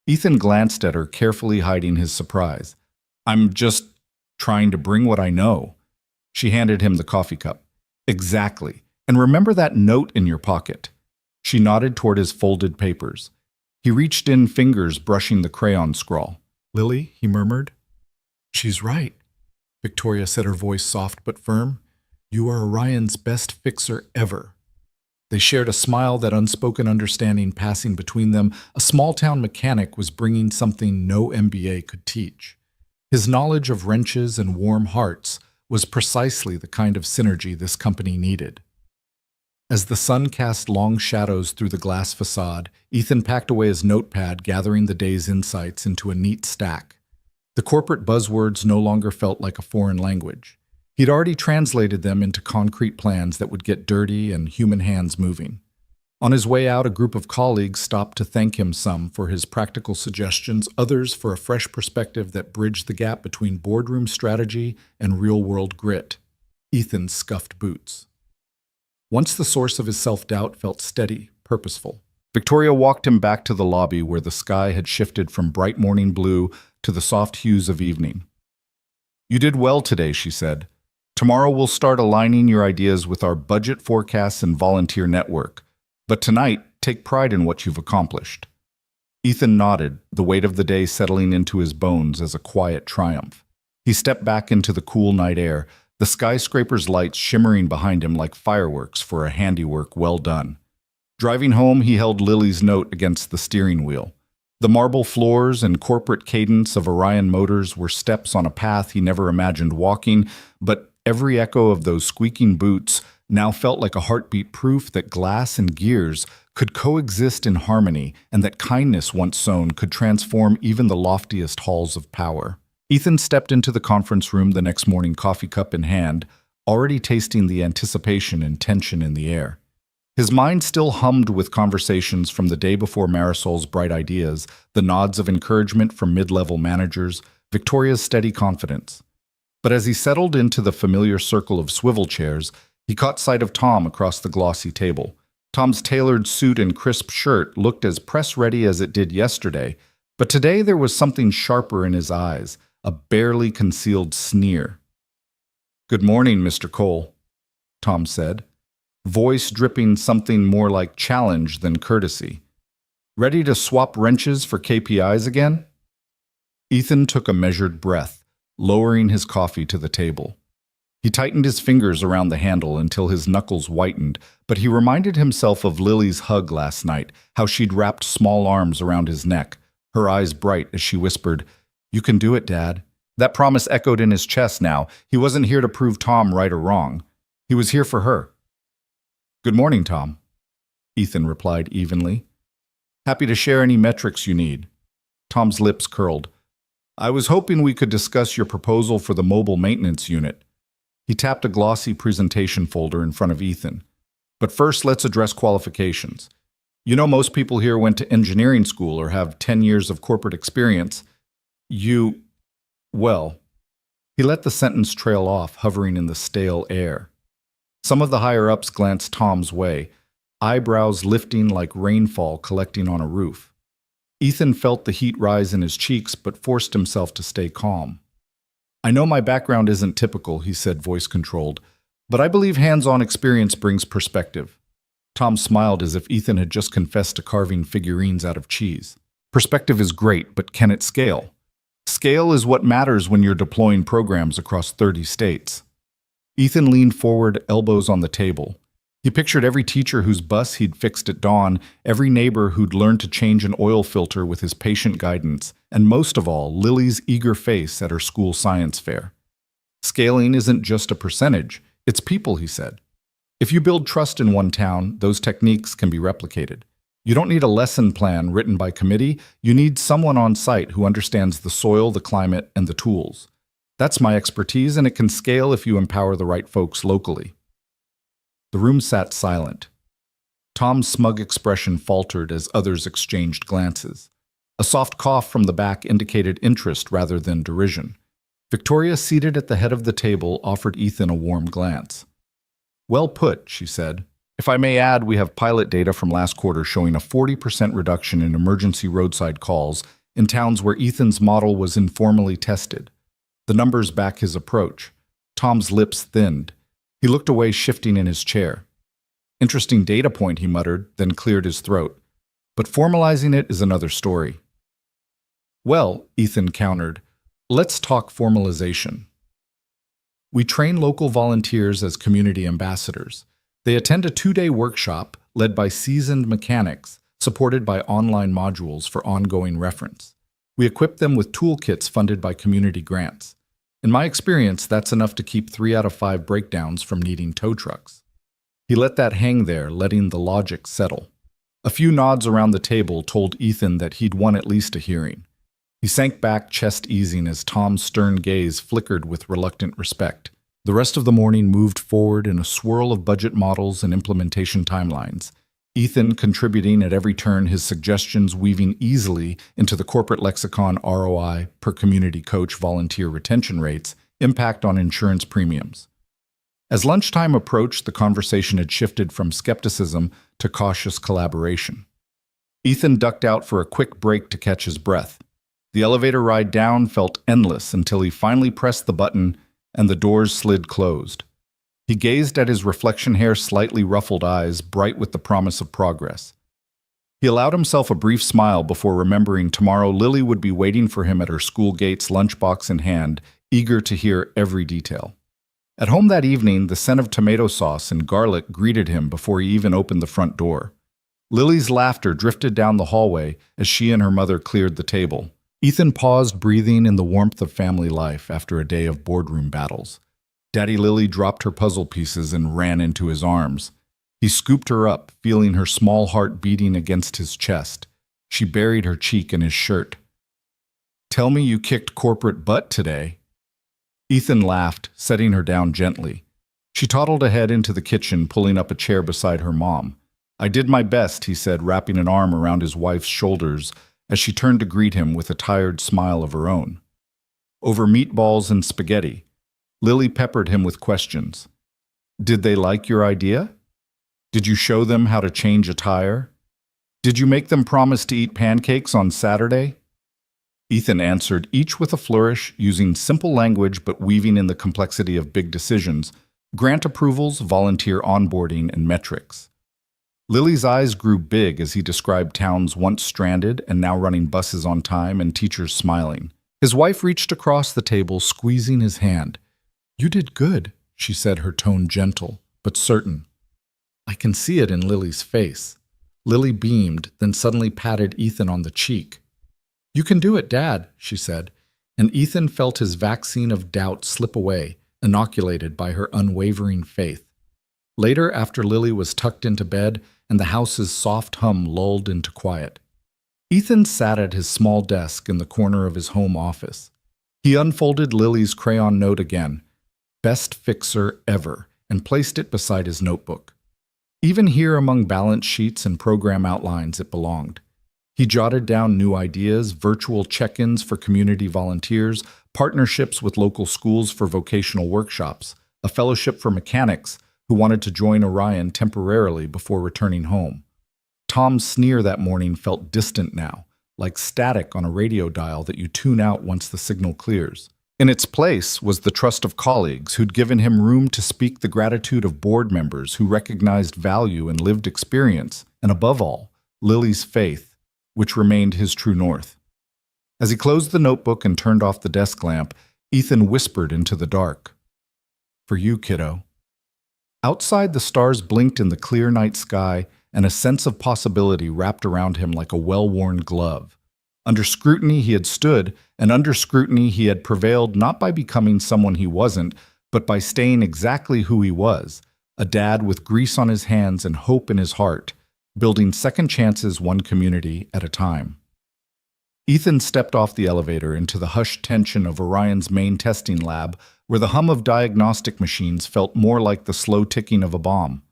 [SPEAKER 1] Ethan glanced at her, carefully hiding his surprise. I'm just trying to bring what I know. She handed him the coffee cup. Exactly. And remember that note in your pocket. She nodded toward his folded papers. He reached in, fingers brushing the crayon scrawl. Lily, he murmured. She's right, Victoria said, her voice soft but firm. You are Orion's best fixer ever. They shared a smile, that unspoken understanding passing between them. A small-town mechanic was bringing something no MBA could teach. His knowledge of wrenches and warm hearts was precisely the kind of synergy this company needed. As the sun cast long shadows through the glass facade, Ethan packed away his notepad, gathering the day's insights into a neat stack. The corporate buzzwords no longer felt like a foreign language. He'd already translated them into concrete plans that would get dirty and human hands moving. On his way out, a group of colleagues stopped to thank him, some for his practical suggestions, others for a fresh perspective that bridged the gap between boardroom strategy and real-world grit. Ethan scuffed boots. Once the source of his self-doubt felt steady, purposeful. Victoria walked him back to the lobby where the sky had shifted from bright morning blue to the soft hues of evening. You did well today, she said. Tomorrow we'll start aligning your ideas with our budget forecasts and volunteer network. But tonight, take pride in what you've accomplished. Ethan nodded, the weight of the day settling into his bones as a quiet triumph. He stepped back into the cool night air, the skyscraper's lights shimmering behind him like fireworks for a handiwork well done. Driving home, he held Lily's note against the steering wheel. The marble floors and corporate cadence of Orion Motors were steps on a path he never imagined walking, but every echo of those squeaking boots now felt like a heartbeat, proof that glass and gears could coexist in harmony and that kindness once sown could transform even the loftiest halls of power. Ethan stepped into the conference room the next morning, coffee cup in hand, already tasting the anticipation and tension in the air. His mind still hummed with conversations from the day before, Marisol's bright ideas, the nods of encouragement from mid-level managers, Victoria's steady confidence. But as he settled into the familiar circle of swivel chairs, he caught sight of Tom across the glossy table. Tom's tailored suit and crisp shirt looked as press-ready as it did yesterday, but today there was something sharper in his eyes, a barely concealed sneer. "Good morning, Mr. Cole," Tom said, voice dripping something more like challenge than courtesy. "Ready to swap wrenches for KPIs again?" Ethan took a measured breath, lowering his coffee to the table. He tightened his fingers around the handle until his knuckles whitened, but he reminded himself of Lily's hug last night, how she'd wrapped small arms around his neck, her eyes bright as she whispered, "You can do it, Dad." That promise echoed in his chest now. He wasn't here to prove Tom right or wrong. He was here for her. "Good morning, Tom," Ethan replied evenly. "Happy to share any metrics you need." Tom's lips curled. "I was hoping we could discuss your proposal for the mobile maintenance unit." He tapped a glossy presentation folder in front of Ethan. "But first, let's address qualifications. You know, most people here went to engineering school or have 10 years of corporate experience. Well, he let the sentence trail off, hovering in the stale air. Some of the higher-ups glanced Tom's way, eyebrows lifting like rainfall collecting on a roof. Ethan felt the heat rise in his cheeks, but forced himself to stay calm. "I know my background isn't typical," he said, voice-controlled, "but I believe hands-on experience brings perspective." Tom smiled as if Ethan had just confessed to carving figurines out of cheese. "Perspective is great, but can it scale? Scale is what matters when you're deploying programs across 30 states." Ethan leaned forward, elbows on the table. He pictured every teacher whose bus he'd fixed at dawn, every neighbor who'd learned to change an oil filter with his patient guidance, and most of all, Lily's eager face at her school science fair. "Scaling isn't just a percentage, it's people," he said. "If you build trust in one town, those techniques can be replicated. You don't need a lesson plan written by committee, you need someone on site who understands the soil, the climate, and the tools. That's my expertise, and it can scale if you empower the right folks locally." The room sat silent. Tom's smug expression faltered as others exchanged glances. A soft cough from the back indicated interest rather than derision. Victoria, seated at the head of the table, offered Ethan a warm glance. "Well put," she said. "If I may add, we have pilot data from last quarter showing a 40% reduction in emergency roadside calls in towns where Ethan's model was informally tested. The numbers back his approach." Tom's lips thinned. He looked away, shifting in his chair. "Interesting data point," he muttered, then cleared his throat. "But formalizing it is another story." "Well," Ethan countered, "let's talk formalization. We train local volunteers as community ambassadors. They attend a 2-day workshop led by seasoned mechanics, supported by online modules for ongoing reference. We equip them with toolkits funded by community grants. In my experience, that's enough to keep 3 out of 5 breakdowns from needing tow trucks." He let that hang there, letting the logic settle. A few nods around the table told Ethan that he'd won at least a hearing. He sank back, chest easing, as Tom's stern gaze flickered with reluctant respect. The rest of the morning moved forward in a swirl of budget models and implementation timelines. Ethan contributing at every turn, his suggestions weaving easily into the corporate lexicon: ROI, per community coach volunteer retention rates, impact on insurance premiums. As lunchtime approached, the conversation had shifted from skepticism to cautious collaboration. Ethan ducked out for a quick break to catch his breath. The elevator ride down felt endless until he finally pressed the button and the doors slid closed. He gazed at his reflection, hair slightly ruffled, eyes bright with the promise of progress. He allowed himself a brief smile before remembering tomorrow Lily would be waiting for him at her school gates, lunchbox in hand, eager to hear every detail. At home that evening, the scent of tomato sauce and garlic greeted him before he even opened the front door. Lily's laughter drifted down the hallway as she and her mother cleared the table. Ethan paused, breathing in the warmth of family life after a day of boardroom battles. Daddy Lily dropped her puzzle pieces and ran into his arms. He scooped her up, feeling her small heart beating against his chest. She buried her cheek in his shirt. "Tell me you kicked corporate butt today." Ethan laughed, setting her down gently. She toddled ahead into the kitchen, pulling up a chair beside her mom. "I did my best," he said, wrapping an arm around his wife's shoulders as she turned to greet him with a tired smile of her own. Over meatballs and spaghetti, Lily peppered him with questions. "Did they like your idea? Did you show them how to change a tire? Did you make them promise to eat pancakes on Saturday?" Ethan answered, each with a flourish, using simple language but weaving in the complexity of big decisions, grant approvals, volunteer onboarding, and metrics. Lily's eyes grew big as he described towns once stranded and now running buses on time and teachers smiling. His wife reached across the table, squeezing his hand. "You did good," she said, her tone gentle but certain. "I can see it in Lily's face." Lily beamed, then suddenly patted Ethan on the cheek. "You can do it, Dad," she said, and Ethan felt his vaccine of doubt slip away, inoculated by her unwavering faith. Later, after Lily was tucked into bed and the house's soft hum lulled into quiet, Ethan sat at his small desk in the corner of his home office. He unfolded Lily's crayon note again, "Best fixer ever," and placed it beside his notebook. Even here among balance sheets and program outlines it belonged. He jotted down new ideas, virtual check-ins for community volunteers, partnerships with local schools for vocational workshops, a fellowship for mechanics who wanted to join Orion temporarily before returning home. Tom's sneer that morning felt distant now, like static on a radio dial that you tune out once the signal clears. In its place was the trust of colleagues who'd given him room to speak, the gratitude of board members who recognized value and lived experience, and above all, Lily's faith, which remained his true north. As he closed the notebook and turned off the desk lamp, Ethan whispered into the dark, "For you, kiddo." Outside, the stars blinked in the clear night sky, and a sense of possibility wrapped around him like a well-worn glove. Under scrutiny he had stood, and under scrutiny he had prevailed not by becoming someone he wasn't, but by staying exactly who he was, a dad with grease on his hands and hope in his heart, building second chances one community at a time. Ethan stepped off the elevator into the hushed tension of Orion's main testing lab, where the hum of diagnostic machines felt more like the slow ticking of a bomb.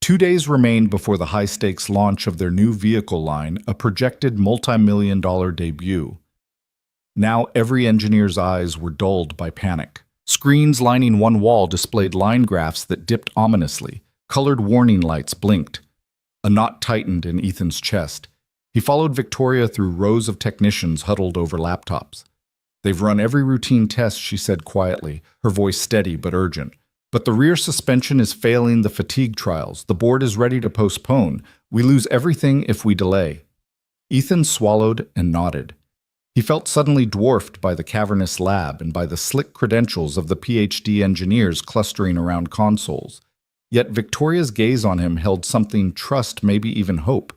[SPEAKER 1] 2 days remained before the high-stakes launch of their new vehicle line, a projected multi-million-dollar debut. Now every engineer's eyes were dulled by panic. Screens lining one wall displayed line graphs that dipped ominously. Colored warning lights blinked. A knot tightened in Ethan's chest. He followed Victoria through rows of technicians huddled over laptops. "They've run every routine test," she said quietly, her voice steady but urgent. "But the rear suspension is failing the fatigue trials. The board is ready to postpone. We lose everything if we delay." Ethan swallowed and nodded. He felt suddenly dwarfed by the cavernous lab and by the slick credentials of the PhD engineers clustering around consoles. Yet Victoria's gaze on him held something, trust, maybe even hope.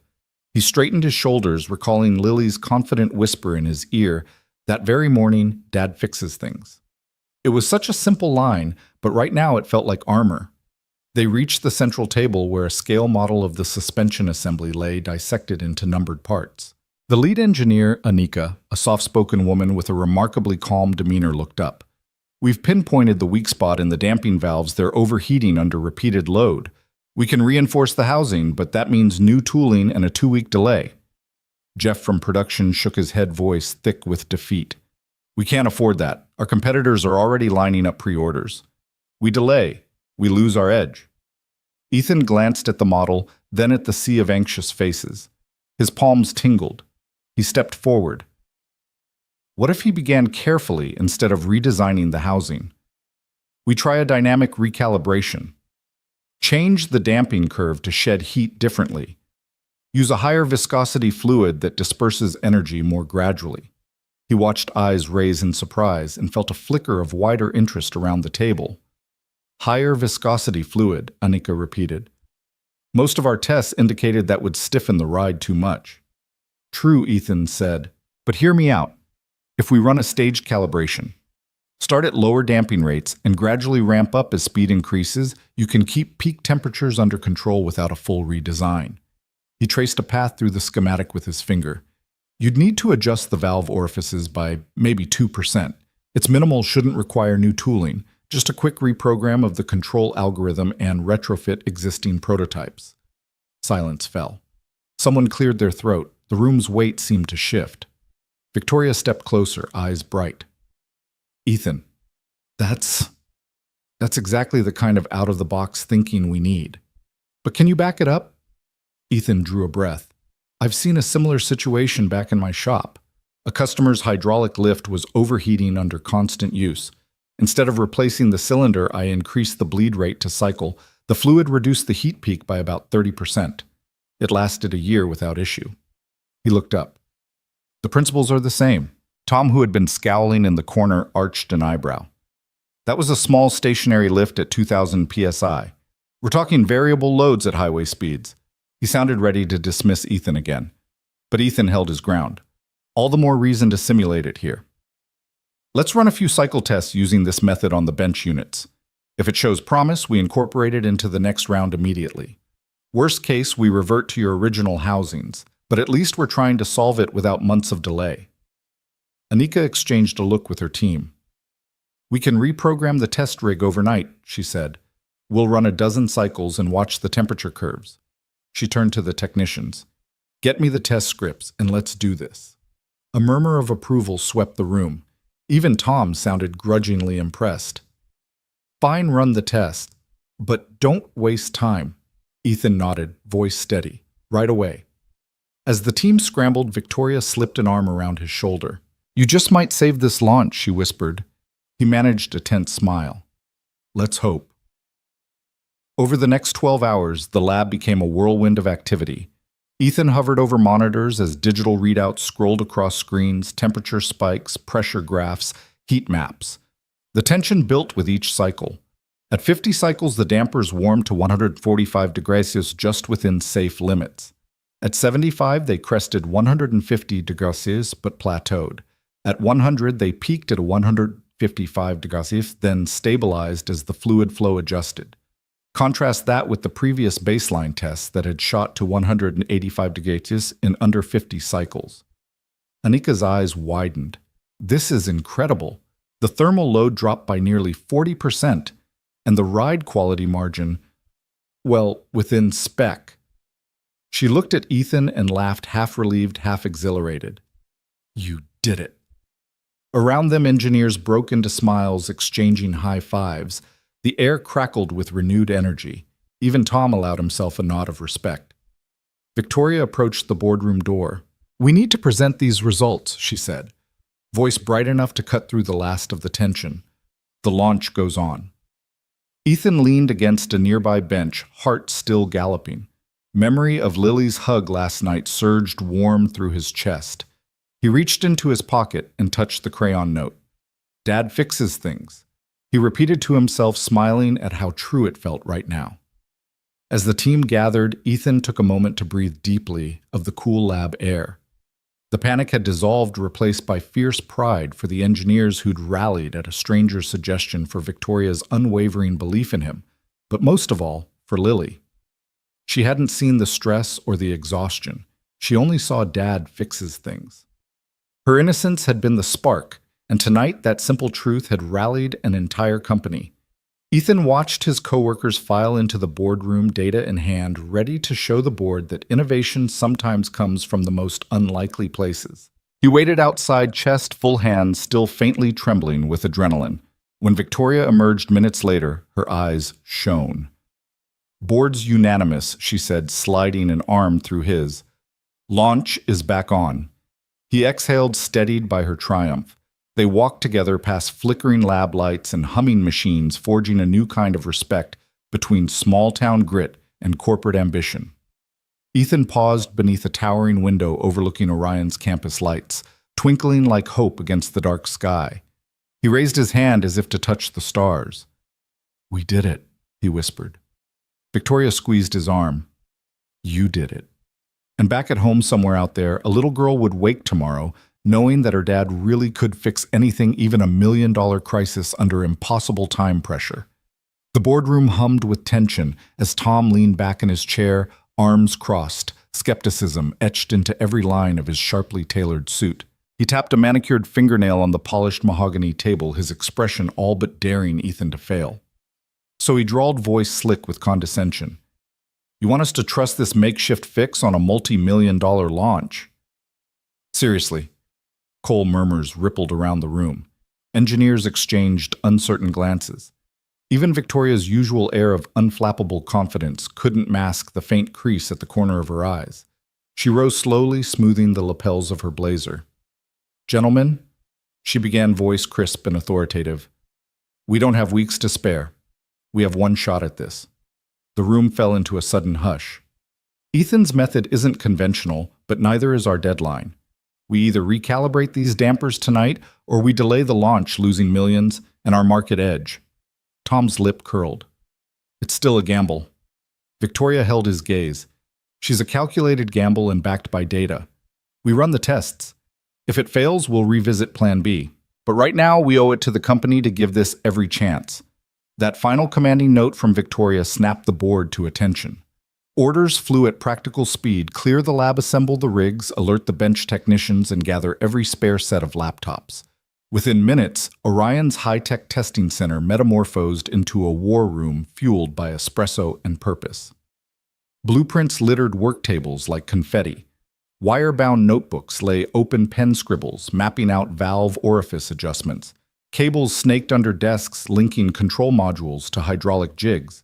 [SPEAKER 1] He straightened his shoulders, recalling Lily's confident whisper in his ear, "That very morning, Dad fixes things." It was such a simple line, but right now it felt like armor. They reached the central table where a scale model of the suspension assembly lay dissected into numbered parts. The lead engineer, Anika, a soft-spoken woman with a remarkably calm demeanor, looked up. "We've pinpointed the weak spot in the damping valves. They're overheating under repeated load. We can reinforce the housing, but that means new tooling and a 2-week delay." Jeff from production shook his head, voice thick with defeat. "We can't afford that. Our competitors are already lining up pre-orders. We delay, we lose our edge." Ethan glanced at the model, then at the sea of anxious faces. His palms tingled. He stepped forward. What if he began carefully instead of redesigning the housing? We try a dynamic recalibration. Change the damping curve to shed heat differently. Use a higher viscosity fluid that disperses energy more gradually. He watched eyes raise in surprise and felt a flicker of wider interest around the table. "Higher viscosity fluid," Anika repeated. Most of our tests indicated that would stiffen the ride too much. True, Ethan said, but hear me out. If we run a staged calibration, start at lower damping rates and gradually ramp up as speed increases, you can keep peak temperatures under control without a full redesign. He traced a path through the schematic with his finger. You'd need to adjust the valve orifices by maybe 2%. Its minimal shouldn't require new tooling, just a quick reprogram of the control algorithm and retrofit existing prototypes. Silence fell. Someone cleared their throat. The room's weight seemed to shift. Victoria stepped closer, eyes bright. Ethan, that's exactly the kind of out-of-the-box thinking we need. But can you back it up? Ethan drew a breath. I've seen a similar situation back in my shop. A customer's hydraulic lift was overheating under constant use. Instead of replacing the cylinder, I increased the bleed rate to cycle. The fluid reduced the heat peak by about 30%. It lasted a year without issue. He looked up. The principles are the same. Tom, who had been scowling in the corner, arched an eyebrow. That was a small stationary lift at 2,000 psi. We're talking variable loads at highway speeds. He sounded ready to dismiss Ethan again. But Ethan held his ground. All the more reason to simulate it here. Let's run a few cycle tests using this method on the bench units. If it shows promise, we incorporate it into the next round immediately. Worst case, we revert to your original housings, but at least we're trying to solve it without months of delay. Anika exchanged a look with her team. We can reprogram the test rig overnight, she said. We'll run a dozen cycles and watch the temperature curves. She turned to the technicians. Get me the test scripts and let's do this. A murmur of approval swept the room. Even Tom sounded grudgingly impressed. Fine, run the test, but don't waste time. Ethan nodded, voice steady. Right away. As the team scrambled, Victoria slipped an arm around his shoulder. You just might save this launch, she whispered. He managed a tense smile. Let's hope. Over the next 12 hours, the lab became a whirlwind of activity. Ethan hovered over monitors as digital readouts scrolled across screens, temperature spikes, pressure graphs, heat maps. The tension built with each cycle. At 50 cycles, the dampers warmed to 145 degrees Celsius, just within safe limits. At 75, they crested 150 degrees Celsius but plateaued. At 100, they peaked at 155 degrees Celsius, then stabilized as the fluid flow adjusted. Contrast that with the previous baseline tests that had shot to 185 degrees Celsius in under 50 cycles. Anika's eyes widened. This is incredible. The thermal load dropped by nearly 40%, and the ride quality margin, well, within spec. She looked at Ethan and laughed, half relieved, half exhilarated. You did it. Around them, engineers broke into smiles, exchanging high fives. The air crackled with renewed energy. Even Tom allowed himself a nod of respect. Victoria approached the boardroom door. We need to present these results, she said, voice bright enough to cut through the last of the tension. The launch goes on. Ethan leaned against a nearby bench, heart still galloping. Memory of Lily's hug last night surged warm through his chest. He reached into his pocket and touched the crayon note. Dad fixes things. He repeated to himself, smiling at how true it felt right now. As the team gathered, Ethan took a moment to breathe deeply of the cool lab air. The panic had dissolved, replaced by fierce pride for the engineers who'd rallied at a stranger's suggestion, for Victoria's unwavering belief in him, but most of all, for Lily. She hadn't seen the stress or the exhaustion. She only saw Dad fixes things. Her innocence had been the spark, and tonight that simple truth had rallied an entire company. Ethan watched his coworkers file into the boardroom, data in hand, ready to show the board that innovation sometimes comes from the most unlikely places. He waited outside, chest full, hands still faintly trembling with adrenaline. When Victoria emerged minutes later, her eyes shone. Board's unanimous, she said, sliding an arm through his. Launch is back on. He exhaled, steadied by her triumph. They walked together past flickering lab lights and humming machines, forging a new kind of respect between small-town grit and corporate ambition. Ethan paused beneath a towering window overlooking Orion's campus lights, twinkling like hope against the dark sky. He raised his hand as if to touch the stars. We did it, he whispered. Victoria squeezed his arm. You did it. And back at home somewhere out there, a little girl would wake tomorrow knowing that her dad really could fix anything, even $1 million crisis under impossible time pressure. The boardroom hummed with tension as Tom leaned back in his chair, arms crossed, skepticism etched into every line of his sharply tailored suit. He tapped a manicured fingernail on the polished mahogany table, his expression all but daring Ethan to fail. So he drawled, voice slick with condescension. You want us to trust this makeshift fix on a multi-million-dollar launch? Seriously. Cole murmurs rippled around the room. Engineers exchanged uncertain glances. Even Victoria's usual air of unflappable confidence couldn't mask the faint crease at the corner of her eyes. She rose slowly, smoothing the lapels of her blazer. Gentlemen, she began, voice crisp and authoritative. We don't have weeks to spare. We have one shot at this. The room fell into a sudden hush. Ethan's method isn't conventional, but neither is our deadline. We either recalibrate these dampers tonight, or we delay the launch, losing millions and our market edge. Tom's lip curled. It's still a gamble. Victoria held his gaze. She's a calculated gamble and backed by data. We run the tests. If it fails, we'll revisit Plan B. But right now, we owe it to the company to give this every chance. That final commanding note from Victoria snapped the board to attention. Orders flew at practical speed: clear the lab, assemble the rigs, alert the bench technicians, and gather every spare set of laptops. Within minutes, Orion's high-tech testing center metamorphosed into a war room fueled by espresso and purpose. Blueprints littered work tables like confetti. Wire-bound notebooks lay open pen scribbles, mapping out valve orifice adjustments. Cables snaked under desks, linking control modules to hydraulic jigs.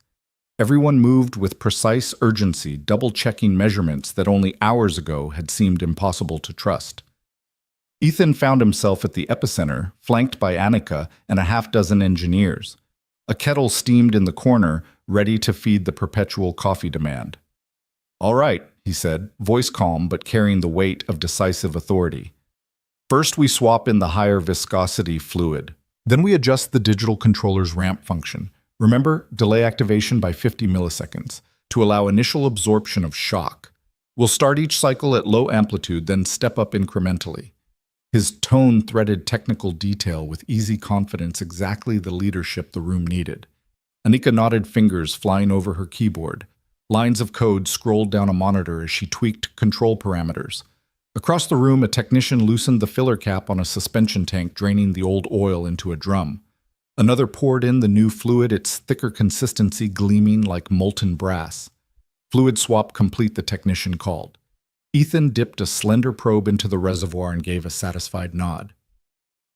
[SPEAKER 1] Everyone moved with precise urgency, double-checking measurements that only hours ago had seemed impossible to trust. Ethan found himself at the epicenter, flanked by Annika and a half-dozen engineers. A kettle steamed in the corner, ready to feed the perpetual coffee demand. All right, he said, voice calm but carrying the weight of decisive authority. First, we swap in the higher viscosity fluid. Then we adjust the digital controller's ramp function. Remember, delay activation by 50 milliseconds to allow initial absorption of shock. We'll start each cycle at low amplitude, then step up incrementally. His tone threaded technical detail with easy confidence, exactly the leadership the room needed. Anika nodded, fingers flying over her keyboard. Lines of code scrolled down a monitor as she tweaked control parameters. Across the room, a technician loosened the filler cap on a suspension tank, draining the old oil into a drum. Another poured in the new fluid, its thicker consistency gleaming like molten brass. Fluid swap complete, the technician called. Ethan dipped a slender probe into the reservoir and gave a satisfied nod.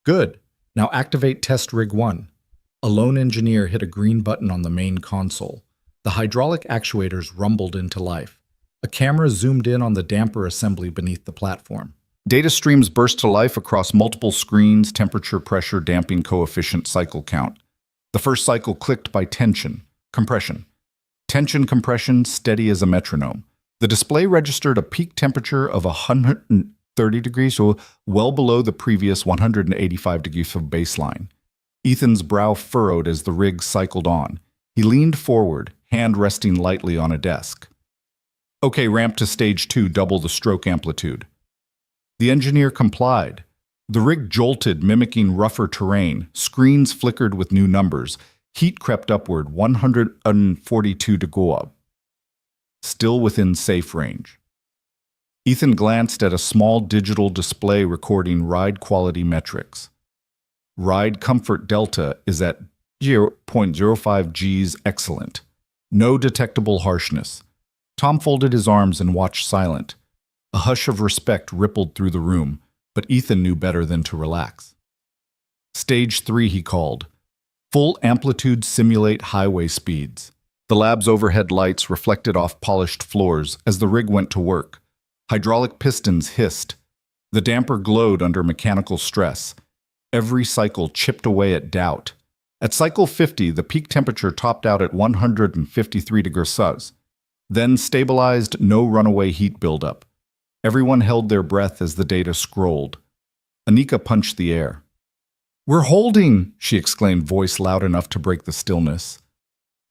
[SPEAKER 1] Good. Now activate test rig 1. A lone engineer hit a green button on the main console. The hydraulic actuators rumbled into life. A camera zoomed in on the damper assembly beneath the platform. Data streams burst to life across multiple screens: temperature, pressure, damping coefficient, cycle count. The first cycle clicked by tension, compression. Tension, compression, steady as a metronome. The display registered a peak temperature of 130 degrees, so well below the previous 185 degrees of baseline. Ethan's brow furrowed as the rig cycled on. He leaned forward, hand resting lightly on a desk. Okay, ramp to stage 2, double the stroke amplitude. The engineer complied. The rig jolted, mimicking rougher terrain. Screens flickered with new numbers. Heat crept upward, 142 to go up. Still within safe range. Ethan glanced at a small digital display recording ride quality metrics. Ride comfort delta is at 0.05 Gs, excellent. No detectable harshness. Tom folded his arms and watched silent. A hush of respect rippled through the room, but Ethan knew better than to relax. Stage 3, he called. Full amplitude, simulate highway speeds. The lab's overhead lights reflected off polished floors as the rig went to work. Hydraulic pistons hissed. The damper glowed under mechanical stress. Every cycle chipped away at doubt. At cycle 50, the peak temperature topped out at 153 degrees Celsius. Then stabilized, no runaway heat buildup. Everyone held their breath as the data scrolled. Anika punched the air. "We're holding!" she exclaimed, voice loud enough to break the stillness.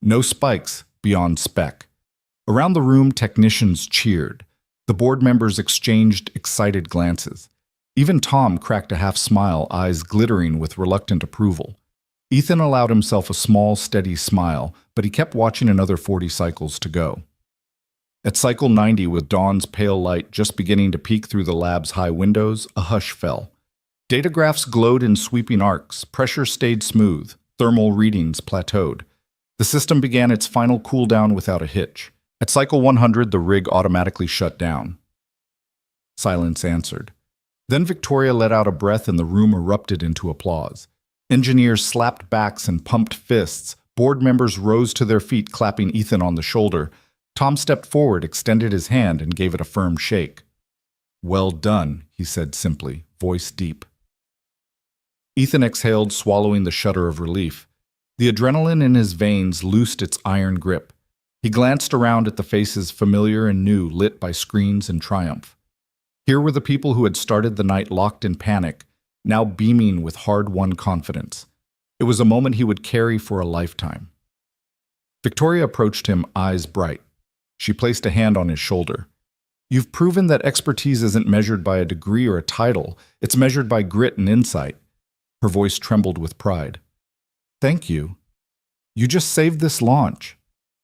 [SPEAKER 1] No spikes beyond spec. Around the room, technicians cheered. The board members exchanged excited glances. Even Tom cracked a half smile, eyes glittering with reluctant approval. Ethan allowed himself a small, steady smile, but he kept watching another 40 cycles to go. At cycle 90, with dawn's pale light just beginning to peek through the lab's high windows, a hush fell. Data graphs glowed in sweeping arcs, pressure stayed smooth, thermal readings plateaued. The system began its final cool-down without a hitch. At cycle 100, the rig automatically shut down. Silence answered. Then Victoria let out a breath and the room erupted into applause. Engineers slapped backs and pumped fists. Board members rose to their feet, clapping Ethan on the shoulder. Tom stepped forward, extended his hand, and gave it a firm shake. "Well done," he said simply, voice deep. Ethan exhaled, swallowing the shudder of relief. The adrenaline in his veins loosed its iron grip. He glanced around at the faces familiar and new, lit by screens and triumph. Here were the people who had started the night locked in panic, now beaming with hard-won confidence. It was a moment he would carry for a lifetime. Victoria approached him, eyes bright. She placed a hand on his shoulder. "You've proven that expertise isn't measured by a degree or a title. It's measured by grit and insight." Her voice trembled with pride. "Thank you. You just saved this launch."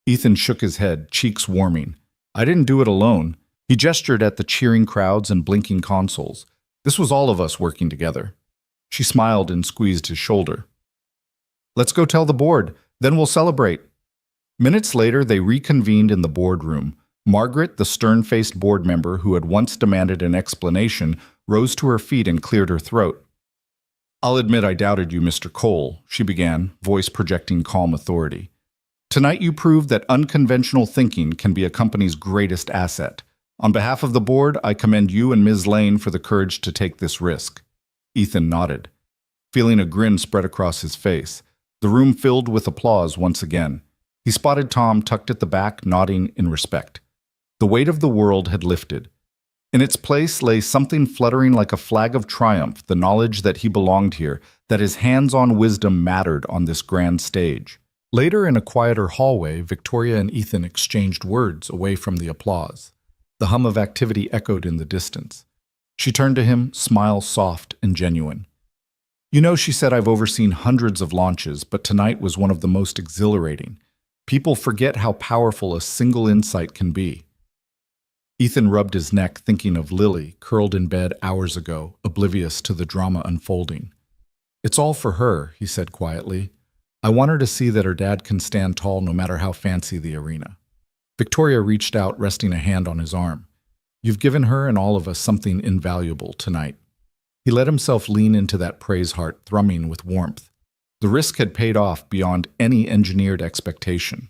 [SPEAKER 1] Ethan shook his head, cheeks warming. "I didn't do it alone." He gestured at the cheering crowds and blinking consoles. "This was all of us working together." She smiled and squeezed his shoulder. "Let's go tell the board, then we'll celebrate." Minutes later, they reconvened in the boardroom. Margaret, the stern-faced board member who had once demanded an explanation, rose to her feet and cleared her throat. "I'll admit I doubted you, Mr. Cole," she began, voice projecting calm authority. "Tonight you proved that unconventional thinking can be a company's greatest asset. On behalf of the board, I commend you and Ms. Lane for the courage to take this risk." Ethan nodded, feeling a grin spread across his face. The room filled with applause once again. He spotted Tom tucked at the back, nodding in respect. The weight of the world had lifted. In its place lay something fluttering like a flag of triumph, the knowledge that he belonged here, that his hands-on wisdom mattered on this grand stage. Later, in a quieter hallway, Victoria and Ethan exchanged words away from the applause. The hum of activity echoed in the distance. She turned to him, smile soft and genuine. "You know," she said, "I've overseen hundreds of launches, but tonight was one of the most exhilarating. People forget how powerful a single insight can be." Ethan rubbed his neck, thinking of Lily, curled in bed hours ago, oblivious to the drama unfolding. "It's all for her," he said quietly. "I want her to see that her dad can stand tall no matter how fancy the arena." Victoria reached out, resting a hand on his arm. "You've given her and all of us something invaluable tonight." He let himself lean into that praise heart, thrumming with warmth. The risk had paid off beyond any engineered expectation.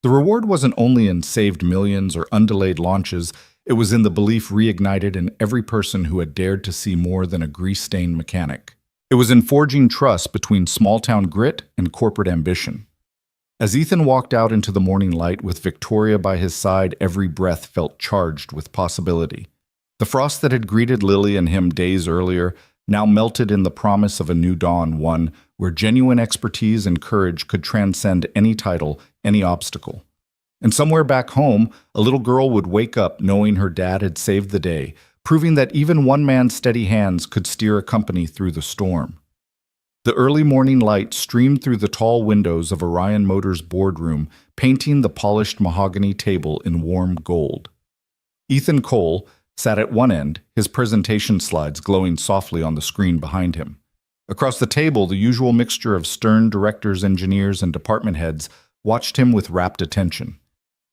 [SPEAKER 1] The reward wasn't only in saved millions or undelayed launches, it was in the belief reignited in every person who had dared to see more than a grease-stained mechanic. It was in forging trust between small-town grit and corporate ambition. As Ethan walked out into the morning light with Victoria by his side, every breath felt charged with possibility. The frost that had greeted Lily and him days earlier now melted in the promise of a new dawn, one where genuine expertise and courage could transcend any title, any obstacle. And somewhere back home, a little girl would wake up knowing her dad had saved the day, proving that even one man's steady hands could steer a company through the storm. The early morning light streamed through the tall windows of Orion Motors' boardroom, painting the polished mahogany table in warm gold. Ethan Cole sat at one end, his presentation slides glowing softly on the screen behind him. Across the table, the usual mixture of stern directors, engineers, and department heads watched him with rapt attention.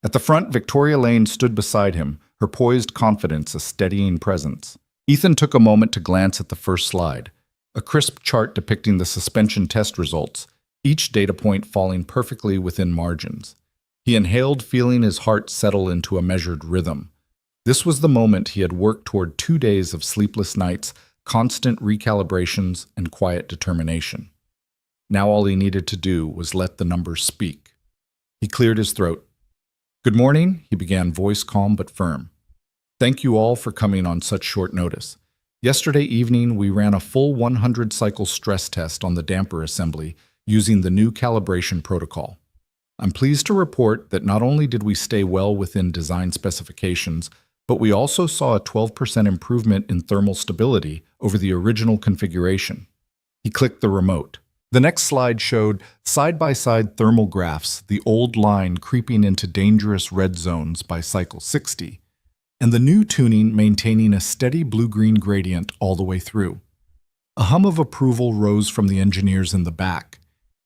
[SPEAKER 1] At the front, Victoria Lane stood beside him, her poised confidence a steadying presence. Ethan took a moment to glance at the first slide, a crisp chart depicting the suspension test results, each data point falling perfectly within margins. He inhaled, feeling his heart settle into a measured rhythm. This was the moment he had worked toward 2 days of sleepless nights, constant recalibrations, and quiet determination. Now all he needed to do was let the numbers speak. He cleared his throat. "Good morning," he began, voice calm but firm. "Thank you all for coming on such short notice. Yesterday evening, we ran a full 100-cycle stress test on the damper assembly using the new calibration protocol. I'm pleased to report that not only did we stay well within design specifications, but we also saw a 12% improvement in thermal stability over the original configuration. He clicked the remote. The next slide showed side-by-side thermal graphs, the old line creeping into dangerous red zones by cycle 60, and the new tuning maintaining a steady blue-green gradient all the way through. A hum of approval rose from the engineers in the back.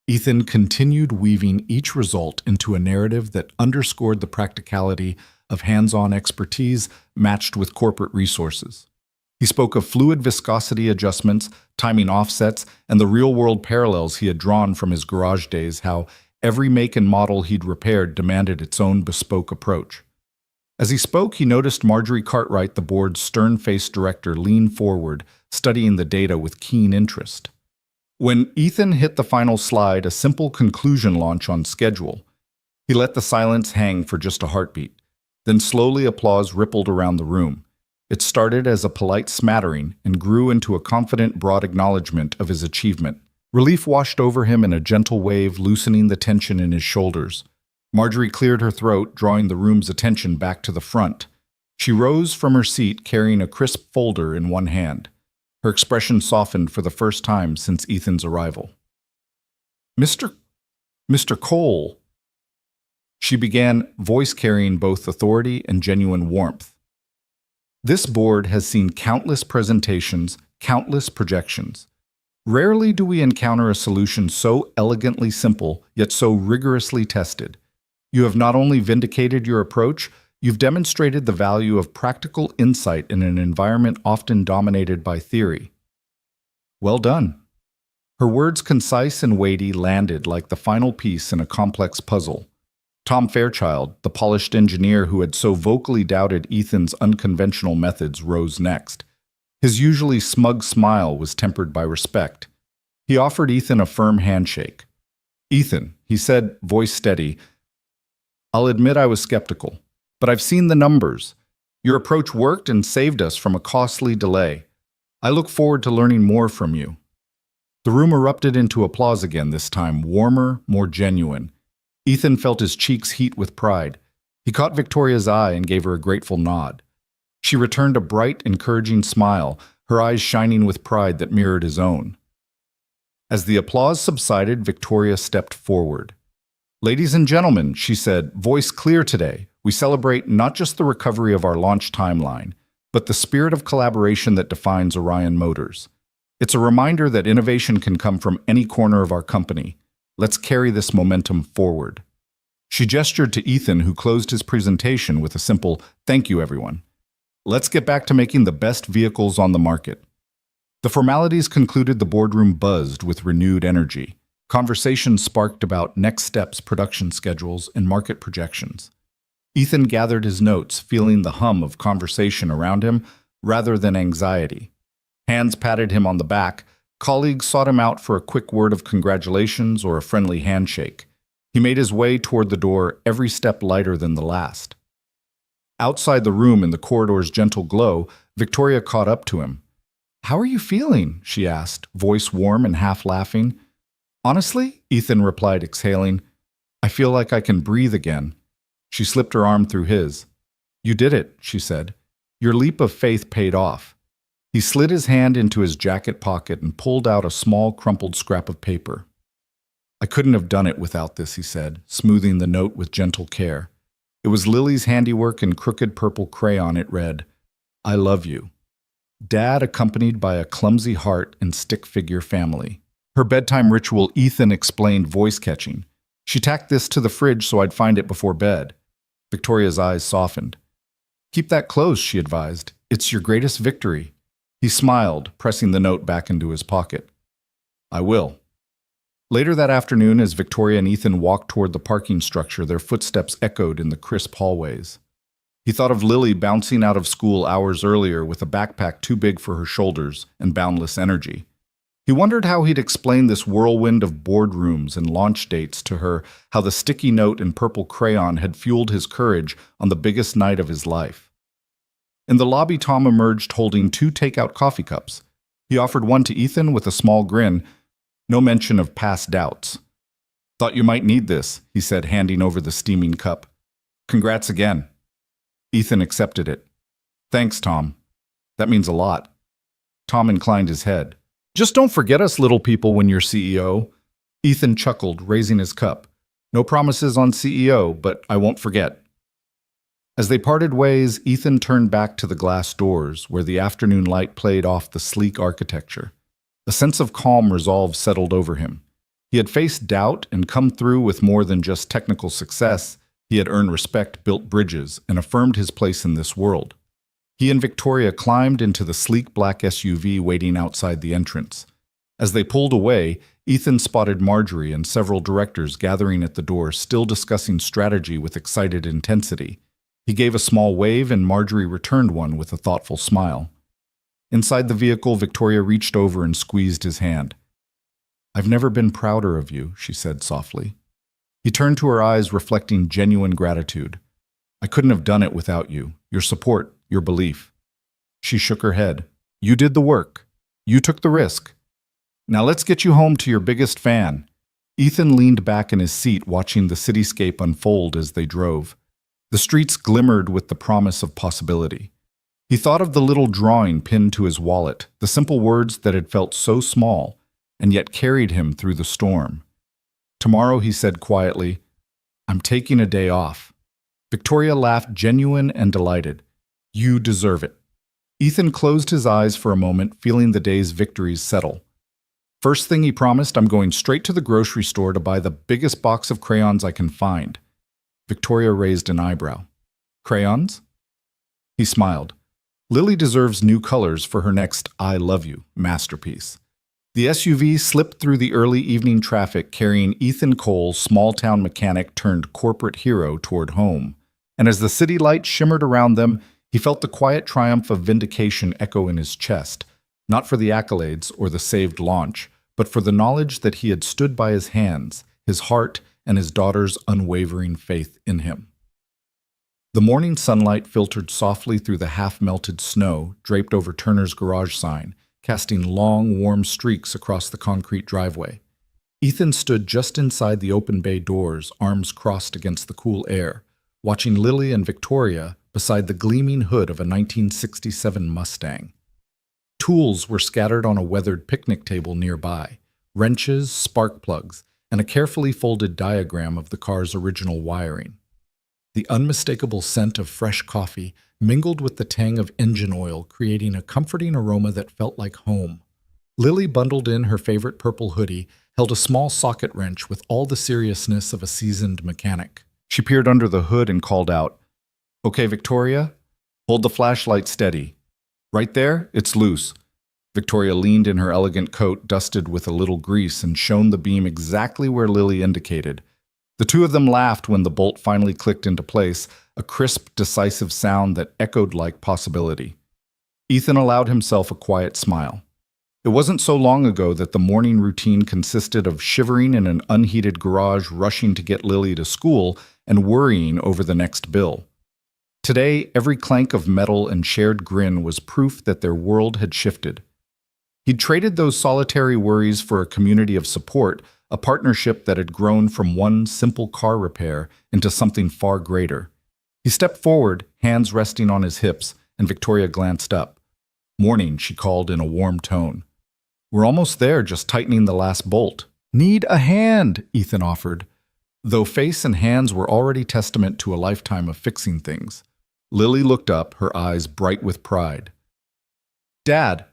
[SPEAKER 1] Ethan continued weaving each result into a narrative that underscored the practicality of hands-on expertise matched with corporate resources. He spoke of fluid viscosity adjustments, timing offsets, and the real-world parallels he had drawn from his garage days, how every make and model he'd repaired demanded its own bespoke approach. As he spoke, he noticed Marjorie Cartwright, the board's stern-faced director, lean forward, studying the data with keen interest. When Ethan hit the final slide, a simple conclusion launch on schedule, he let the silence hang for just a heartbeat. Then slowly applause rippled around the room. It started as a polite smattering and grew into a confident, broad acknowledgement of his achievement. Relief washed over him in a gentle wave, loosening the tension in his shoulders. Marjorie cleared her throat, drawing the room's attention back to the front. She rose from her seat, carrying a crisp folder in one hand. Her expression softened for the first time since Ethan's arrival. Mr. Cole, she began, voice carrying both authority and genuine warmth. This board has seen countless presentations, countless projections. Rarely do we encounter a solution so elegantly simple, yet so rigorously tested. You have not only vindicated your approach, you've demonstrated the value of practical insight in an environment often dominated by theory. Well done. Her words, concise and weighty, landed like the final piece in a complex puzzle. Tom Fairchild, the polished engineer who had so vocally doubted Ethan's unconventional methods, rose next. His usually smug smile was tempered by respect. He offered Ethan a firm handshake. "Ethan," he said, voice steady, "I'll admit I was skeptical, but I've seen the numbers. Your approach worked and saved us from a costly delay. I look forward to learning more from you." The room erupted into applause again, this time warmer, more genuine. Ethan felt his cheeks heat with pride. He caught Victoria's eye and gave her a grateful nod. She returned a bright, encouraging smile, her eyes shining with pride that mirrored his own. As the applause subsided, Victoria stepped forward. "Ladies and gentlemen," she said, voice clear today, "we celebrate not just the recovery of our launch timeline, but the spirit of collaboration that defines Orion Motors. It's a reminder that innovation can come from any corner of our company. Let's carry this momentum forward." She gestured to Ethan, who closed his presentation with a simple, "Thank you, everyone. Let's get back to making the best vehicles on the market." The formalities concluded, the boardroom buzzed with renewed energy. Conversations sparked about next steps, production schedules, and market projections. Ethan gathered his notes, feeling the hum of conversation around him rather than anxiety. Hands patted him on the back. Colleagues sought him out for a quick word of congratulations or a friendly handshake. He made his way toward the door, every step lighter than the last. Outside the room, in the corridor's gentle glow, Victoria caught up to him. "How are you feeling?" she asked, voice warm and half laughing. "Honestly," Ethan replied, exhaling, "I feel like I can breathe again." She slipped her arm through his. "You did it," she said. "Your leap of faith paid off." He slid his hand into his jacket pocket and pulled out a small, crumpled scrap of paper. "I couldn't have done it without this," he said, smoothing the note with gentle care. It was Lily's handiwork in crooked purple crayon. It read, "I love you. Dad," accompanied by a clumsy heart and stick figure family. Her bedtime ritual, Ethan explained, voice catching. "She tacked this to the fridge so I'd find it before bed." Victoria's eyes softened. "Keep that close," she advised. "It's your greatest victory." He smiled, pressing the note back into his pocket. "I will." Later that afternoon, as Victoria and Ethan walked toward the parking structure, their footsteps echoed in the crisp hallways. He thought of Lily bouncing out of school hours earlier with a backpack too big for her shoulders and boundless energy. He wondered how he'd explain this whirlwind of boardrooms and launch dates to her, how the sticky note in purple crayon had fueled his courage on the biggest night of his life. In the lobby, Tom emerged holding 2 takeout coffee cups. He offered one to Ethan with a small grin, no mention of past doubts. Thought you might need this, he said, handing over the steaming cup. Congrats again. Ethan accepted it. Thanks, Tom. That means a lot. Tom inclined his head. Just don't forget us little people when you're CEO. Ethan chuckled, raising his cup. No promises on CEO, but I won't forget. As they parted ways, Ethan turned back to the glass doors, where the afternoon light played off the sleek architecture. A sense of calm resolve settled over him. He had faced doubt and come through with more than just technical success. He had earned respect, built bridges, and affirmed his place in this world. He and Victoria climbed into the sleek black SUV waiting outside the entrance. As they pulled away, Ethan spotted Marjorie and several directors gathering at the door, still discussing strategy with excited intensity. He gave a small wave, and Marjorie returned one with a thoughtful smile. Inside the vehicle, Victoria reached over and squeezed his hand. I've never been prouder of you, she said softly. He turned to her eyes, reflecting genuine gratitude. I couldn't have done it without you, your support, your belief. She shook her head. You did the work. You took the risk. Now let's get you home to your biggest fan. Ethan leaned back in his seat, watching the cityscape unfold as they drove. The streets glimmered with the promise of possibility. He thought of the little drawing pinned to his wallet, the simple words that had felt so small, and yet carried him through the storm. Tomorrow, he said quietly, I'm taking a day off. Victoria laughed, genuine and delighted. You deserve it. Ethan closed his eyes for a moment, feeling the day's victories settle. First thing he promised, I'm going straight to the grocery store to buy the biggest box of crayons I can find. Victoria raised an eyebrow. Crayons? He smiled. Lily deserves new colors for her next I Love You masterpiece. The SUV slipped through the early evening traffic, carrying Ethan Cole, small-town mechanic turned corporate hero, toward home. And as the city lights shimmered around them, he felt the quiet triumph of vindication echo in his chest, not for the accolades or the saved launch, but for the knowledge that he had stood by his hands, his heart, and his daughter's unwavering faith in him. The morning sunlight filtered softly through the half-melted snow draped over Turner's garage sign, casting long, warm streaks across the concrete driveway. Ethan stood just inside the open bay doors, arms crossed against the cool air, watching Lily and Victoria beside the gleaming hood of a 1967 Mustang. Tools were scattered on a weathered picnic table nearby, wrenches, spark plugs, and a carefully folded diagram of the car's original wiring. The unmistakable scent of fresh coffee mingled with the tang of engine oil, creating a comforting aroma that felt like home. Lily, bundled in her favorite purple hoodie, held a small socket wrench with all the seriousness of a seasoned mechanic. She peered under the hood and called out, Okay, Victoria, hold the flashlight steady. Right there, it's loose. Victoria leaned in her elegant coat, dusted with a little grease, and shone the beam exactly where Lily indicated. The two of them laughed when the bolt finally clicked into place, a crisp, decisive sound that echoed like possibility. Ethan allowed himself a quiet smile. It wasn't so long ago that the morning routine consisted of shivering in an unheated garage, rushing to get Lily to school, and worrying over the next bill. Today, every clank of metal and shared grin was proof that their world had shifted. He'd traded those solitary worries for a community of support, a partnership that had grown from one simple car repair into something far greater. He stepped forward, hands resting on his hips, and Victoria glanced up. Morning, she called in a warm tone. We're almost there, just tightening the last bolt. Need a hand, Ethan offered, though face and hands were already testament to a lifetime of fixing things. Lily looked up, her eyes bright with pride. Dad,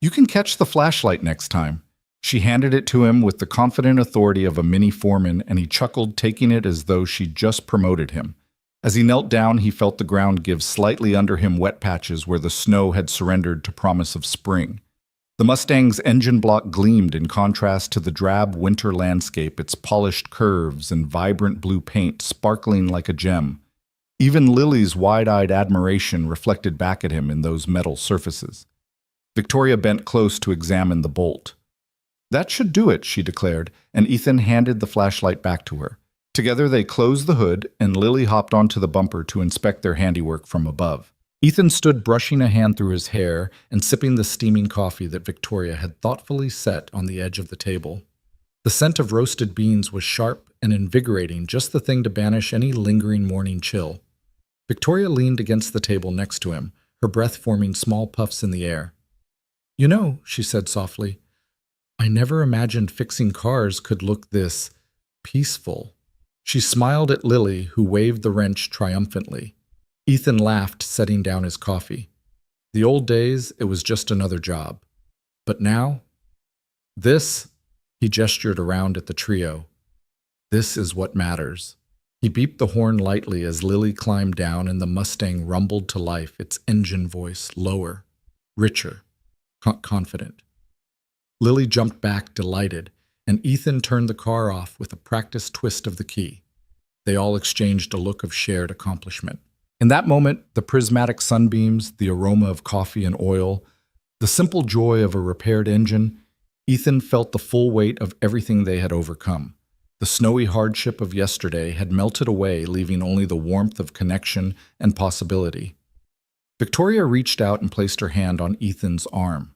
[SPEAKER 1] you can catch the flashlight next time. She handed it to him with the confident authority of a mini foreman, and he chuckled, taking it as though she'd just promoted him. As he knelt down, he felt the ground give slightly under him, wet patches where the snow had surrendered to promise of spring. The Mustang's engine block gleamed in contrast to the drab winter landscape, its polished curves and vibrant blue paint sparkling like a gem. Even Lily's wide-eyed admiration reflected back at him in those metal surfaces. Victoria bent close to examine the bolt. That should do it, she declared, and Ethan handed the flashlight back to her. Together they closed the hood, and Lily hopped onto the bumper to inspect their handiwork from above. Ethan stood brushing a hand through his hair and sipping the steaming coffee that Victoria had thoughtfully set on the edge of the table. The scent of roasted beans was sharp and invigorating, just the thing to banish any lingering morning chill. Victoria leaned against the table next to him, her breath forming small puffs in the air. "You know," she said softly, "I never imagined fixing cars could look this peaceful." She smiled at Lily, who waved the wrench triumphantly. Ethan laughed, setting down his coffee. The old days, it was just another job. But now, this, he gestured around at the trio, this is what matters. He beeped the horn lightly as Lily climbed down and the Mustang rumbled to life, its engine voice lower, richer, confident. Lily jumped back, delighted, and Ethan turned the car off with a practiced twist of the key. They all exchanged a look of shared accomplishment. In that moment, the prismatic sunbeams, the aroma of coffee and oil, the simple joy of a repaired engine, Ethan felt the full weight of everything they had overcome. The snowy hardship of yesterday had melted away, leaving only the warmth of connection and possibility. Victoria reached out and placed her hand on Ethan's arm.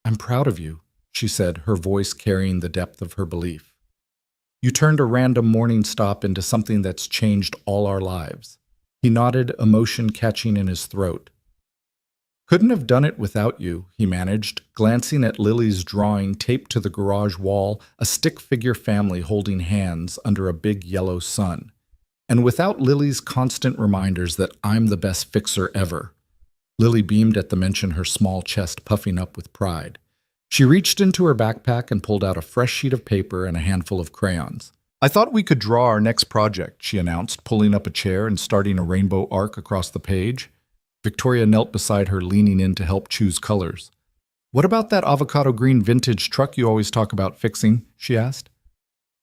[SPEAKER 1] "I'm proud of you," she said, her voice carrying the depth of her belief. "You turned a random morning stop into something that's changed all our lives." He nodded, emotion catching in his throat. "Couldn't have done it without you," he managed, glancing at Lily's drawing taped to the garage wall, a stick-figure family holding hands under a big yellow sun. "And without Lily's constant reminders that I'm the best fixer ever." Lily beamed at the mention, her small chest puffing up with pride. She reached into her backpack and pulled out a fresh sheet of paper and a handful of crayons. "I thought we could draw our next project," she announced, pulling up a chair and starting a rainbow arc across the page. Victoria knelt beside her, leaning in to help choose colors. "What about that avocado green vintage truck you always talk about fixing?" she asked.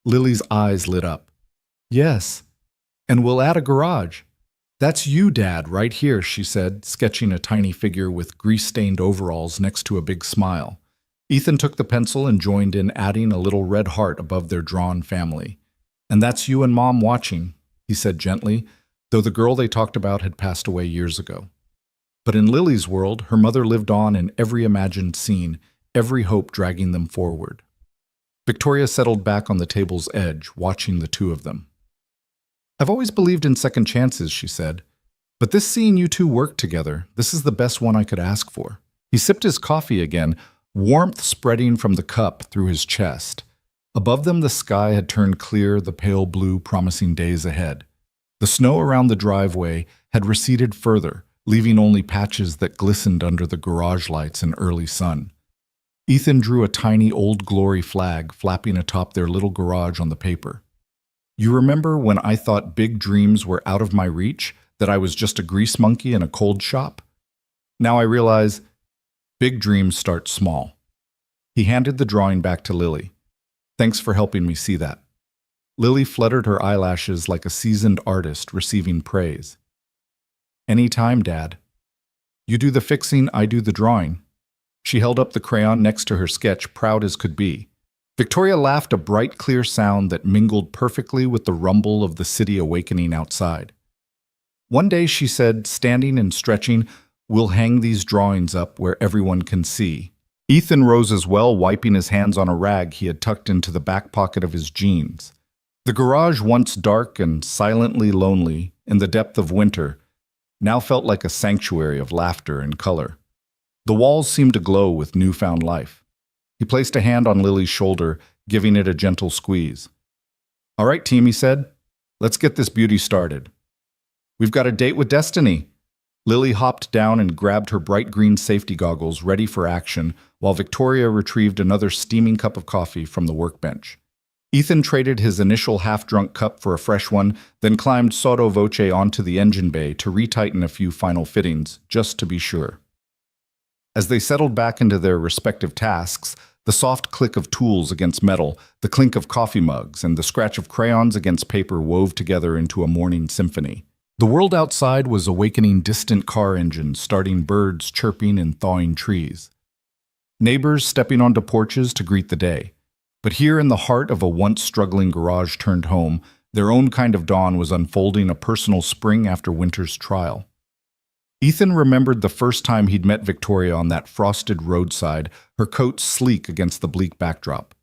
[SPEAKER 1] Lily's eyes lit up. "Yes, and we'll add a garage." "That's you, Dad, right here," she said, sketching a tiny figure with grease-stained overalls next to a big smile. Ethan took the pencil and joined in, adding a little red heart above their drawn family. "And that's you and Mom watching," he said gently, though the girl they talked about had passed away years ago. But in Lily's world, her mother lived on in every imagined scene, every hope dragging them forward. Victoria settled back on the table's edge, watching the two of them. "I've always believed in second chances," she said. "But this seeing you two work together, this is the best one I could ask for." He sipped his coffee again, warmth spreading from the cup through his chest. Above them, the sky had turned clear, the pale blue promising days ahead. The snow around the driveway had receded further, leaving only patches that glistened under the garage lights in early sun. Ethan drew a tiny Old Glory flag flapping atop their little garage on the paper. "You remember when I thought big dreams were out of my reach, that I was just a grease monkey in a cold shop? Now I realize big dreams start small." He handed the drawing back to Lily. "Thanks for helping me see that." Lily fluttered her eyelashes like a seasoned artist receiving praise. "Any time, Dad. You do the fixing, I do the drawing." She held up the crayon next to her sketch, proud as could be. Victoria laughed, a bright, clear sound that mingled perfectly with the rumble of the city awakening outside. "One day," she said, standing and stretching, "we'll hang these drawings up where everyone can see." Ethan rose as well, wiping his hands on a rag he had tucked into the back pocket of his jeans. The garage, once dark and silently lonely in the depth of winter, now felt like a sanctuary of laughter and color. The walls seemed to glow with newfound life. He placed a hand on Lily's shoulder, giving it a gentle squeeze. "All right, team," he said. "Let's get this beauty started. We've got a date with destiny." Lily hopped down and grabbed her bright green safety goggles, ready for action, while Victoria retrieved another steaming cup of coffee from the workbench. Ethan traded his initial half-drunk cup for a fresh one, then climbed sotto voce onto the engine bay to retighten a few final fittings, just to be sure. As they settled back into their respective tasks, the soft click of tools against metal, the clink of coffee mugs, and the scratch of crayons against paper wove together into a morning symphony. The world outside was awakening distant car engines, starting birds chirping and thawing trees. Neighbors stepping onto porches to greet the day. But here in the heart of a once struggling garage turned home, their own kind of dawn was unfolding, a personal spring after winter's trial. Ethan remembered the first time he'd met Victoria on that frosted roadside, her coat sleek against the bleak backdrop.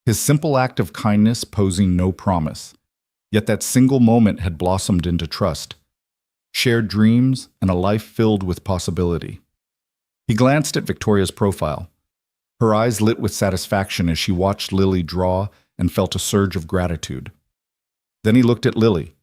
[SPEAKER 1] his simple act of kindness posing no promise. Yet that single moment had blossomed into trust, shared dreams, and a life filled with possibility. He glanced at Victoria's profile. Her eyes lit with satisfaction as she watched Lily draw and felt a surge of gratitude. Then he looked at Lily.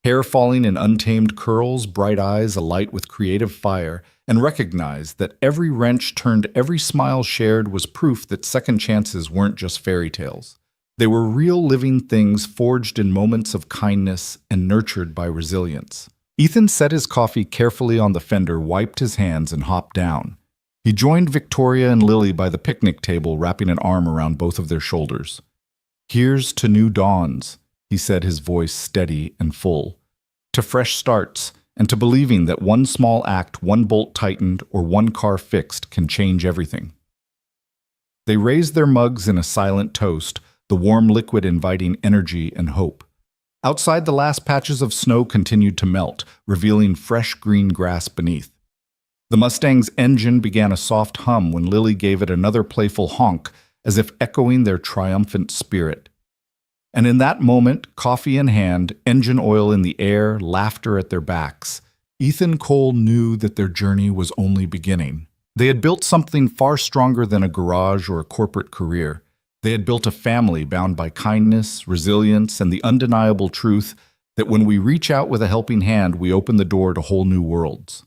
[SPEAKER 1] Hair falling in untamed curls, bright eyes alight with creative fire, and recognized that every wrench turned, every smile shared was proof that second chances weren't just fairy tales. They were real living things forged in moments of kindness and nurtured by resilience. Ethan set his coffee carefully on the fender, wiped his hands, and hopped down. He joined Victoria and Lily by the picnic table, wrapping an arm around both of their shoulders. "Here's to new dawns," he said, his voice steady and full. "To fresh starts, and to believing that one small act, one bolt tightened, or one car fixed can change everything." They raised their mugs in a silent toast, the warm liquid inviting energy and hope. Outside, the last patches of snow continued to melt, revealing fresh green grass beneath. The Mustang's engine began a soft hum when Lily gave it another playful honk, as if echoing their triumphant spirit. And in that moment, coffee in hand, engine oil in the air, laughter at their backs, Ethan Cole knew that their journey was only beginning. They had built something far stronger than a garage or a corporate career. They had built a family bound by kindness, resilience, and the undeniable truth that when we reach out with a helping hand, we open the door to whole new worlds.